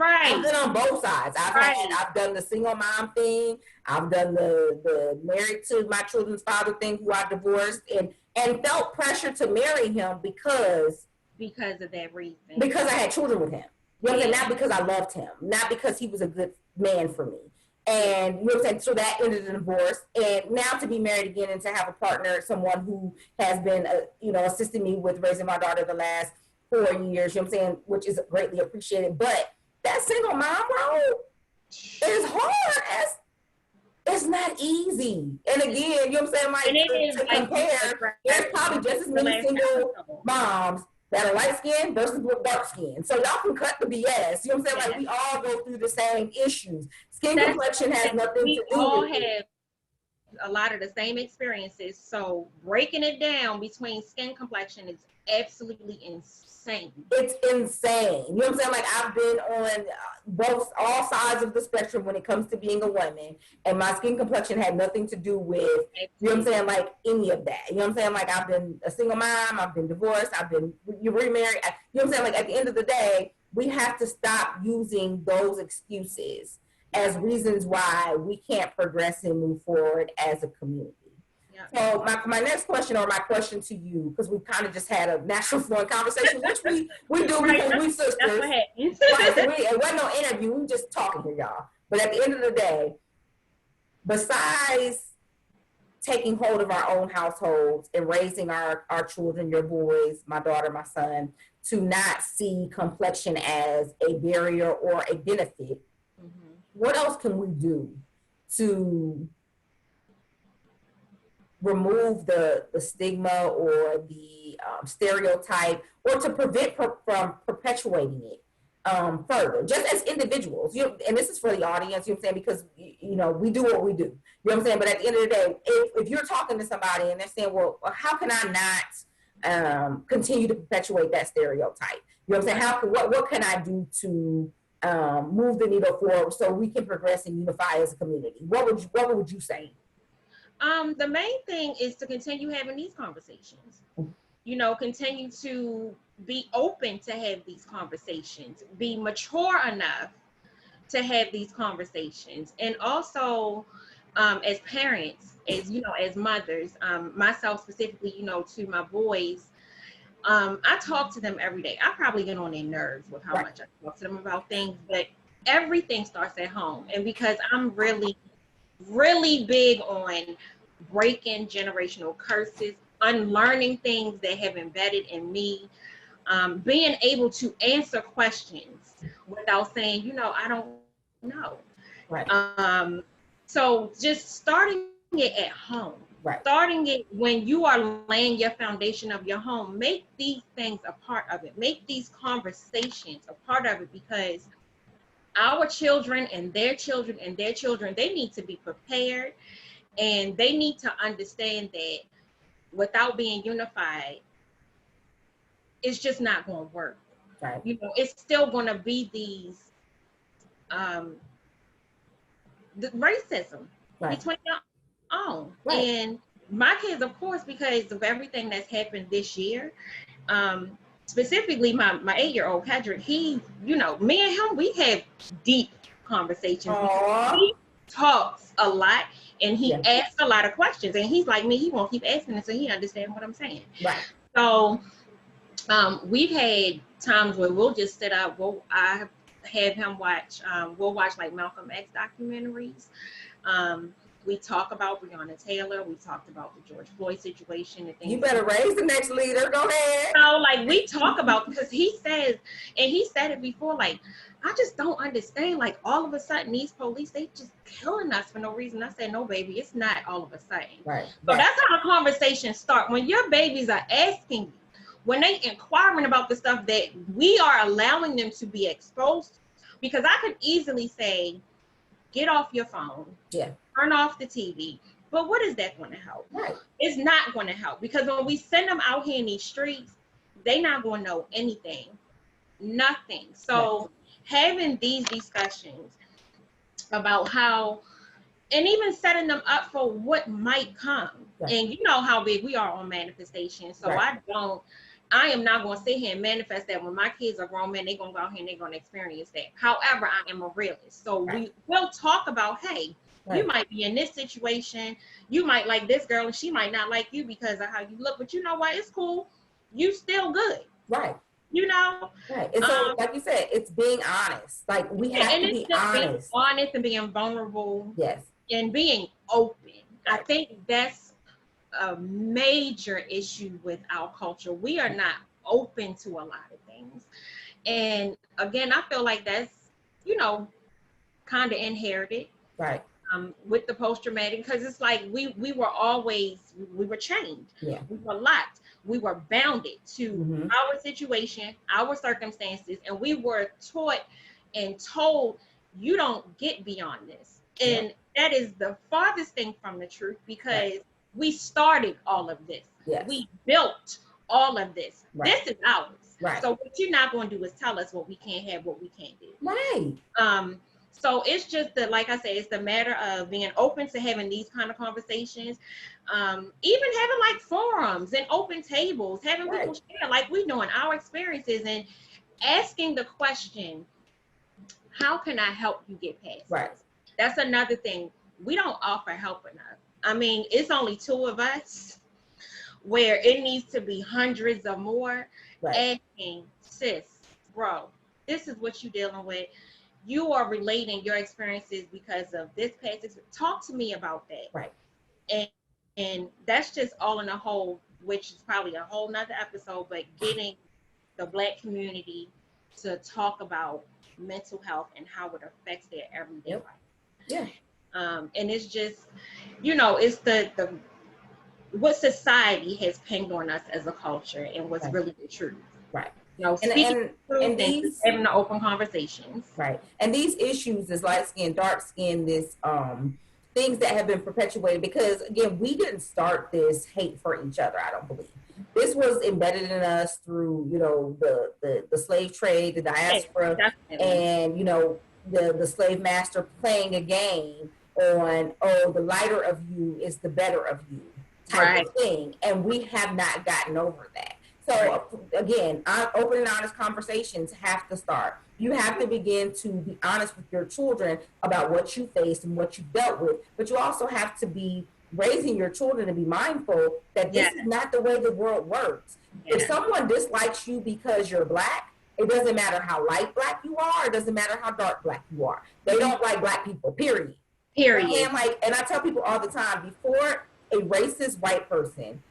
I've been on both sides. I've done the single mom thing. I've done the married to my children's father thing, who I divorced, and felt pressure to marry him because
of that reason.
Because I had children with him. You know what I'm saying? Not because I loved him, not because he was a good man for me. And you know what I'm saying? So that ended in divorce. And now to be married again and to have a partner, someone who has been, assisting me with raising my daughter the last 4 years, you know what I'm saying? Which is greatly appreciated. But that single mom role is hard. It's not easy. And again, you know what I'm saying? Like, to compare, there's probably just as many single moms that are light skin versus dark skin. So y'all can cut the BS. You know what I'm saying? Like, we all go through the same issues. Skin complexion has nothing to do with it. We all have
a lot of the same experiences. So breaking it down between skin complexion is absolutely insane.
It's insane. You know what I'm saying? Like, I've been on all sides of the spectrum when it comes to being a woman, and my skin complexion had nothing to do with, you know what I'm saying, like any of that. You know what I'm saying? Like, I've been a single mom, I've been divorced, I've been you remarried. You know what I'm saying? Like, at the end of the day, we have to stop using those excuses as reasons why we can't progress and move forward as a community.
Yeah.
So my next question, or my question to you, because we kind of just had a natural flowing conversation, which we do because we sisters.
That's what happens.
Right, so it wasn't no interview, we just talking here, y'all. But at the end of the day, besides taking hold of our own households and raising our children, your boys, my daughter, my son, to not see complexion as a barrier or a benefit, what else can we do to remove the stigma or the stereotype, or to prevent from perpetuating it further, just as individuals? And this is for the audience, you know what I'm saying, because we do what we do, you know what I'm saying. But at the end of the day, if you're talking to somebody and they're saying, well, how can I not continue to perpetuate that stereotype? You know what I'm saying? What can I do to move the needle forward so we can progress and unify as a community? What would you say?
The main thing is to continue having these conversations. Continue to be open to have these conversations, be mature enough to have these conversations. And also, as parents, as mothers, myself specifically, to my boys, I talk to them every day. I probably get on their nerves with how much I talk to them about things, but everything starts at home. And because I'm really, really big on breaking generational curses, unlearning things that have embedded in me, being able to answer questions without saying, I don't know.
Right.
So just starting it at home, starting it when you are laying your foundation of your home, make these things a part of it, make these conversations a part of it, because our children and their children and their children, they need to be prepared, and they need to understand that without being unified, it's just not going to work.
Right.
It's still going to be these the racism between your own. And my kids, of course, because of everything that's happened this year, specifically my 8-year-old Patrick, he, me and him, we have deep conversations. He talks a lot, and he asks a lot of questions, and he's like me, he won't keep asking until he understands what I'm saying.
Right.
So we've had times where we'll just sit up, I have him watch, we'll watch like Malcolm X documentaries. We talk about Breonna Taylor. We talked about the George Floyd situation and things.
You better raise the next leader. Go ahead.
So, like, we talk about, because he says, and he said it before, like, I just don't understand. Like, all of a sudden, these police, they just killing us for no reason. I said, no, baby, it's not all of a sudden.
Right.
So that's how conversations start. When your babies are asking you, when they inquiring about the stuff that we are allowing them to be exposed to, because I could easily say, get off your phone.
Yeah.
Turn off the TV. But what is that going to help?
Right.
It's not going to help, because when we send them out here in these streets, they're not going to know anything. Nothing. So having these discussions about how, and even setting them up for what might come. Right. And you know how big we are on manifestation. So I am not going to sit here and manifest that when my kids are grown men, they're going to go out here and they're going to experience that. However, I am a realist. So we will talk about, hey, you might be in this situation. You might like this girl and she might not like you because of how you look. But you know what? It's cool. You still good.
Right.
Right.
And so, like you said, it's being honest. Like, we have to be honest.
Being honest and being vulnerable.
Yes.
And being open. Right. I think that's a major issue with our culture. We are not open to a lot of things. And again, I feel like that's, kind of inherited.
Right.
With the post-traumatic, because it's like we were chained.
Yeah.
We were locked. We were bounded to our situation, our circumstances, and we were taught and told, you don't get beyond this. And that is the farthest thing from the truth, because we started all of this.
Yes.
We built all of this.
Right.
This is ours.
Right.
So what you're not going to do is tell us what we can't have, what we can't do.
Right.
So it's just that, like I said, it's the matter of being open to having these kind of conversations, even having like forums and open tables, having people share like we know in our experiences, and asking the question, how can I help you get past this? That's another thing. We don't offer help enough. I mean, it's only 2 of us, where it needs to be hundreds or more. Asking, sis, bro, this is what you're dealing with. You are relating your experiences because of this past experience. Talk to me about that.
Right.
And that's just all in a whole, which is probably a whole nother episode, but getting the Black community to talk about mental health and how it affects their everyday life.
Yeah.
And it's just, it's the what society has pinged on us as a culture and what's really the truth.
Right.
Speaking and these, having the open conversations.
Right. And these issues, this light skin, dark skin, this things that have been perpetuated, because again, we didn't start this hate for each other, I don't believe. This was embedded in us through, the slave trade, the diaspora, and the slave master playing a game on, the lighter of you is the better of you type of thing. And we have not gotten over that. So again, open and honest conversations have to start. You have to begin to be honest with your children about what you faced and what you dealt with, but you also have to be raising your children to be mindful that this is not the way the world works. If someone dislikes you because you're Black, it doesn't matter how light Black you are, it doesn't matter how dark Black you are. They don't like Black people, period. And I tell people all the time, before a racist white person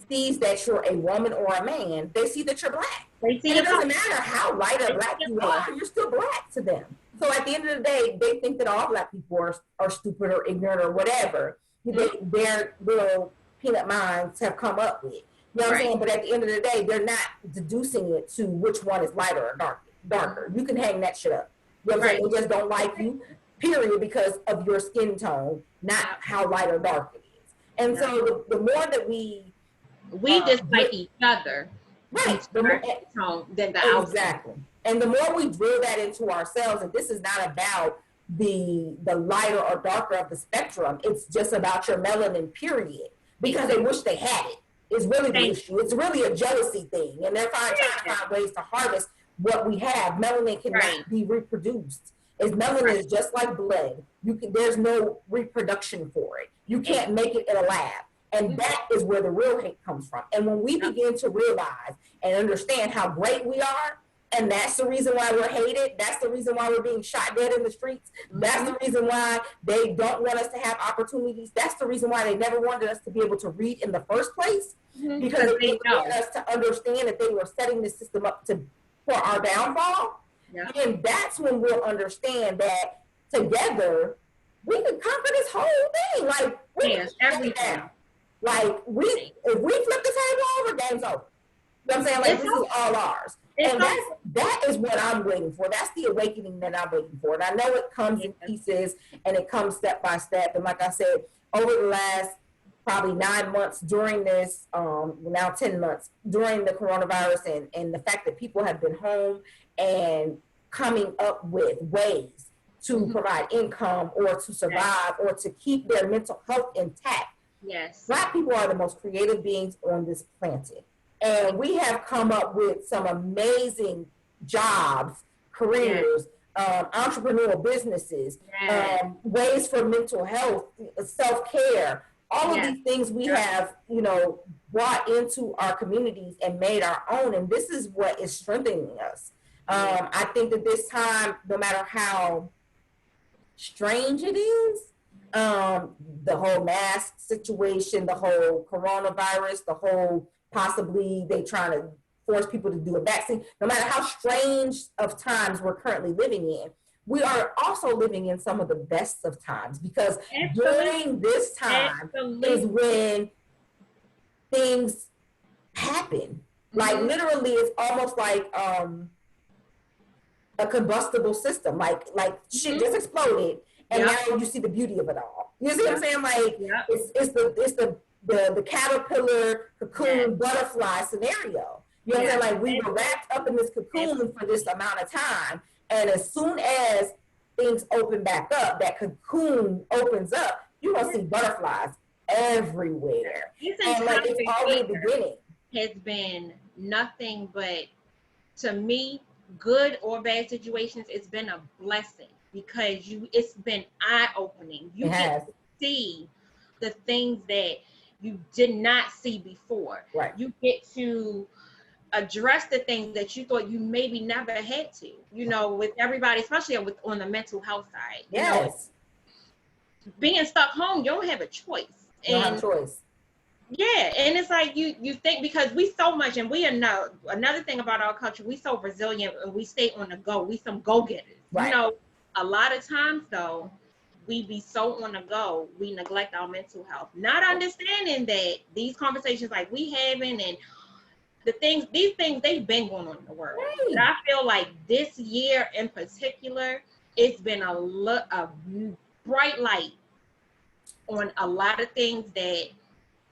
sees that you're a woman or a man, they see that you're Black. It doesn't matter how light or Black you are, you're still Black to them. So at the end of the day, they think that all Black people are stupid or ignorant or whatever their little peanut minds have come up with. You know what I'm saying? But at the end of the day, they're not deducing it to which one is lighter or darker. You can hang that shit up. You know what I'm saying? They just don't like you, period, because of your skin tone, not how light or dark it is. And so the more that we
dislike each other,
than the outside. Exactly. And the more we drill that into ourselves, and this is not about the lighter or darker of the spectrum, it's just about your melanin, period, because they wish they had it. It's really the issue. It's really a jealousy thing, and they're trying to find ways to harvest what we have. Melanin cannot be reproduced. Melanin is just like blood. There's no reproduction for it. You can't make it in a lab. And that is where the real hate comes from. And when we begin to realize and understand how great we are, and that's the reason why we're hated, that's the reason why we're being shot dead in the streets, that's the reason why they don't want us to have opportunities, that's the reason why they never wanted us to be able to read in the first place, because they didn't want us to understand that they were setting the system up for our downfall. And that's when we'll understand that together we can conquer this whole thing. Like, we can everything. Like, if we flip the table over, game's over. You know what I'm saying? Like, this is all ours. And that is what I'm waiting for. That's the awakening that I'm waiting for. And I know it comes in pieces and it comes step by step. And like I said, over the last probably 9 months during this, now 10 months during the coronavirus, and the fact that people have been home and coming up with ways to provide income or to survive or to keep their mental health intact.
Yes.
Black people are the most creative beings on this planet. And we have come up with some amazing jobs, careers, entrepreneurial businesses, ways for mental health, self-care, all of these things we have, brought into our communities and made our own. And this is what is strengthening us. I think that this time, no matter how strange it is, the whole mask situation, the whole coronavirus, the whole possibly they trying to force people to do a vaccine, no matter how strange of times we're currently living in, we are also living in some of the best of times, because during this time is when things happen. Like, literally, it's almost like a combustible system. Like shit just exploded, and now you see the beauty of it all. You see what I'm saying? Like, it's the the caterpillar, cocoon, butterfly scenario. You know what I'm saying? Like we were wrapped up in this cocoon for this amount of time. And as soon as things open back up, that cocoon opens up, you're gonna see butterflies everywhere. And like it's already beginning.
Has been nothing but, to me, good or bad situations, it's been a blessing because it's been eye-opening. You get to see the things that you did not see before.
Right.
You get to address the things that you thought you maybe never had to, with everybody, especially on the mental health side.
Yes.
Being stuck home, you don't have a choice.
You don't have a choice.
Yeah, and it's like you think, because we so much, and we know another thing about our culture, we so resilient and we stay on the go. We some go-getters.
Right.
A lot of times though, we be so on the go, we neglect our mental health, not understanding that these conversations like we having and these things they've been going on in the world. Right. But I feel like this year in particular, it's been a bright light on a lot of things that,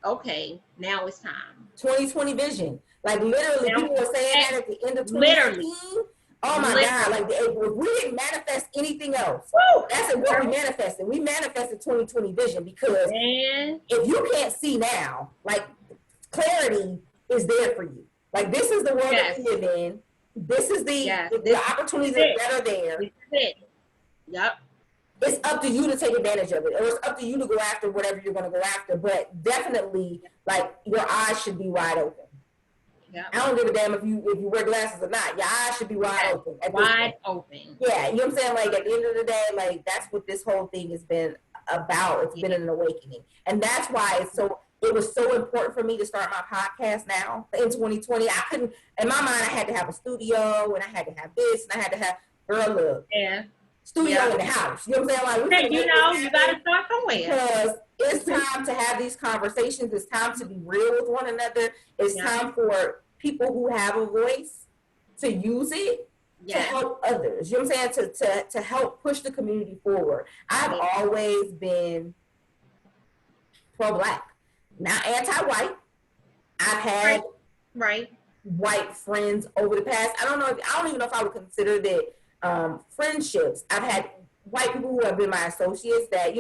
okay, now it's time.
2020 vision. Like literally, people were saying that at the end of 2019. Oh my God. Like if we didn't manifest anything else, that's what we manifested. We manifested 2020 vision because if you can't see now, like clarity is there for you. Like this is the world that we live in. This is the opportunities that are there.
This is it. Yep.
It's up to you to take advantage of it, or it's up to you to go after whatever you're going to go after. But definitely, like your eyes should be wide open. Yep. I don't give a damn if you wear glasses or not. Your eyes should be wide open.
Wide open.
Yeah, you know what I'm saying? Like at the end of the day, like that's what this whole thing has been about. It's been an awakening, and that's why it was so important for me to start my podcast now in 2020. I couldn't, in my mind, I had to have a studio, and I had to have this, and I had to have, girl, look.
Yeah.
Studio in the house. You know what I'm saying? Like,
you got to start somewhere.
Because it's time to have these conversations. It's time to be real with one another. It's time for people who have a voice to use it to help others. You know what I'm saying? To help push the community forward. I've always been pro-Black, not anti-white. I've had white friends over the past. I don't even know if I would consider that friendships. I've had white people who have been my associates that,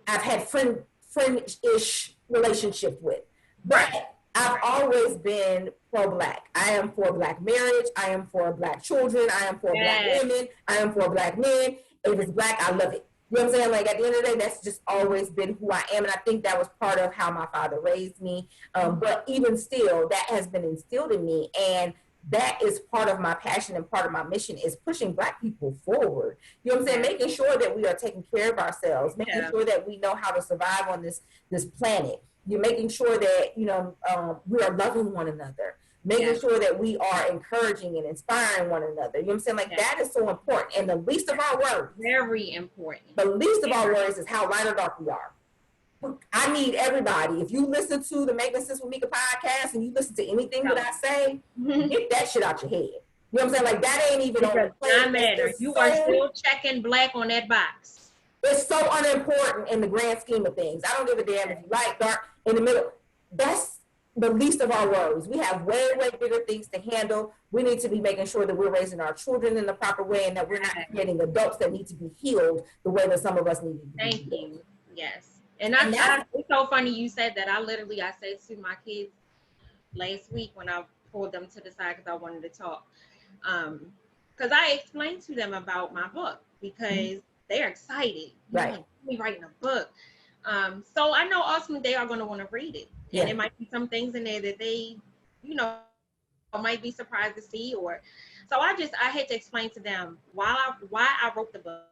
I've had friend-ish relationships with. But I've always been pro-Black. I am for Black marriage. I am for Black children. I am for Black women. I am for Black men. If it's Black, I love it. You know what I'm saying? Like at the end of the day, that's just always been who I am. And I think that was part of how my father raised me. But even still, that has been instilled in me. And that is part of my passion and part of my mission is pushing Black people forward. You know what I'm saying? Making sure that we are taking care of ourselves, making sure that we know how to survive on this planet. You're making sure that, we are loving one another, making sure that we are encouraging and inspiring one another. You know what I'm saying? Like that is so important. And the least of our worries.
Very important.
The least of our worries is how light or dark we are. I need everybody. If you listen to the Making Sense with Meka podcast and you listen to anything that I say, get that shit out your head. You know what I'm saying? Like that ain't even on the plate.
Not matter. You are still checking Black on that box.
It's so unimportant in the grand scheme of things. I don't give a damn if you light, dark, in the middle. That's the least of our worries. We have way, way bigger things to handle. We need to be making sure that we're raising our children in the proper way and that we're not creating adults that need to be healed the way that some of us need to be
healed. Thank you. Yes. And it's so funny you said that. I said to my kids last week when I pulled them to the side because I wanted to talk. Because I explained to them about my book because they're excited.
Right.
Me writing a book. So I know ultimately they are going to want to read it. And there might be some things in there that they, might be surprised to see. So I had to explain to them why I wrote the book.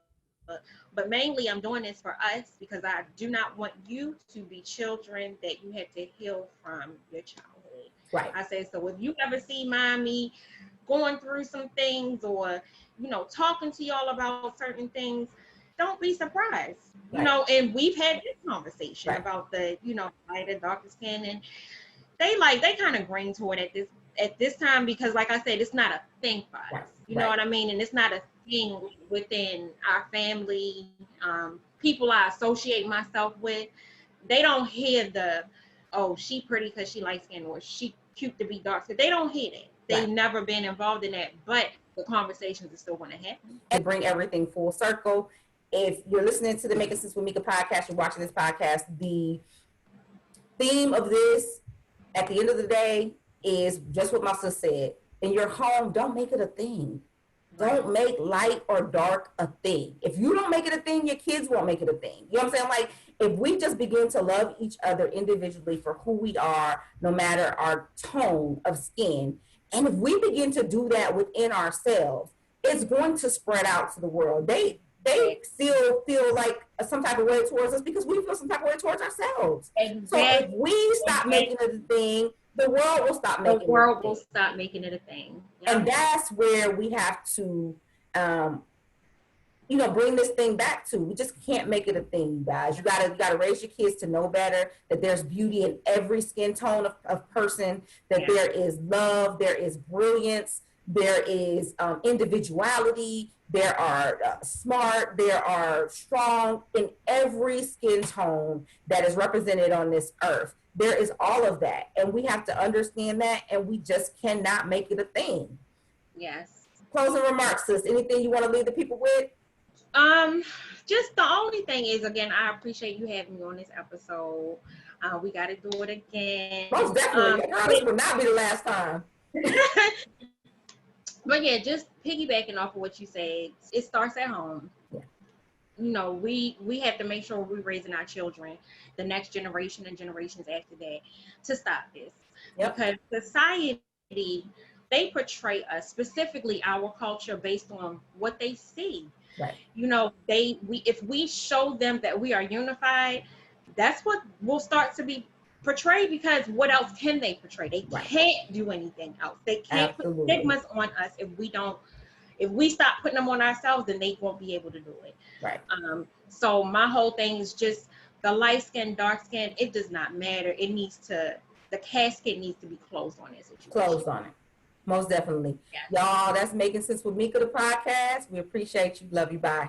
But mainly I'm doing this for us because I do not want you to be children that you had to heal from your childhood.
Right.
I say, so if you ever see mommy going through some things or, talking to y'all about certain things, don't be surprised.
Right.
And we've had this conversation about the, light and darker skin, and they kind of grain toward it at this time because like I said, it's not a thing for us. You know what I mean? And it's not a thing within our family, people I associate myself with. they don't hear the, oh, she pretty because she light skinned, or she cute to be dark skinned. They don't hear that. They've
Right.
never been involved in that, but the conversations are still going to happen.
To bring everything full circle, if you're listening to the Making Sense with Meka podcast, you're watching this podcast, the theme of this at the end of the day is just what my sister said. In your home, don't make it a thing. Don't make light or dark a thing. If you don't make it a thing, your kids won't make it a thing. You know what I'm saying? Like, if we just begin to love each other individually for who we are, no matter our tone of skin, and if we begin to do that within ourselves, it's going to spread out to the world. They still feel like some type of way towards us because we feel some type of way towards ourselves.
Exactly.
So if we stop making it a thing, the world will stop making it a thing.
The world will stop making it a thing.
Yep. And that's where we have to, bring this thing back to. We just can't make it a thing, you guys. You gotta raise your kids to know better, that there's beauty in every skin tone of person, that there is love, there is brilliance, there is individuality, there are smart, there are strong in every skin tone that is represented on this earth. There is all of that, and we have to understand that, and we just cannot make it a thing.
Yes.
Closing remarks, sis. Anything you want to leave the people with?
Just the only thing is, again, I appreciate you having me on this episode. We got to do it again.
Most definitely. This will not be the last time.
But yeah, just piggybacking off of what you said, it starts at home.
Yeah.
We have to make sure we're raising our children, the next generation and generations after that, to stop this. Yep. Because society, they portray us, specifically our culture, based on what they see.
Right.
If we show them that we are unified, that's what will start to be portrayed, because what else can they portray? They can't do anything else. They can't put stigmas on us if we stop putting them on ourselves, then they won't be able to do it.
Right.
So my whole thing is just the light skin, dark skin, it does not matter. The casket needs to be closed on this.
Closed on it. Most definitely. Yes. Y'all, that's Making Sense with Meka, the podcast. We appreciate you. Love you. Bye.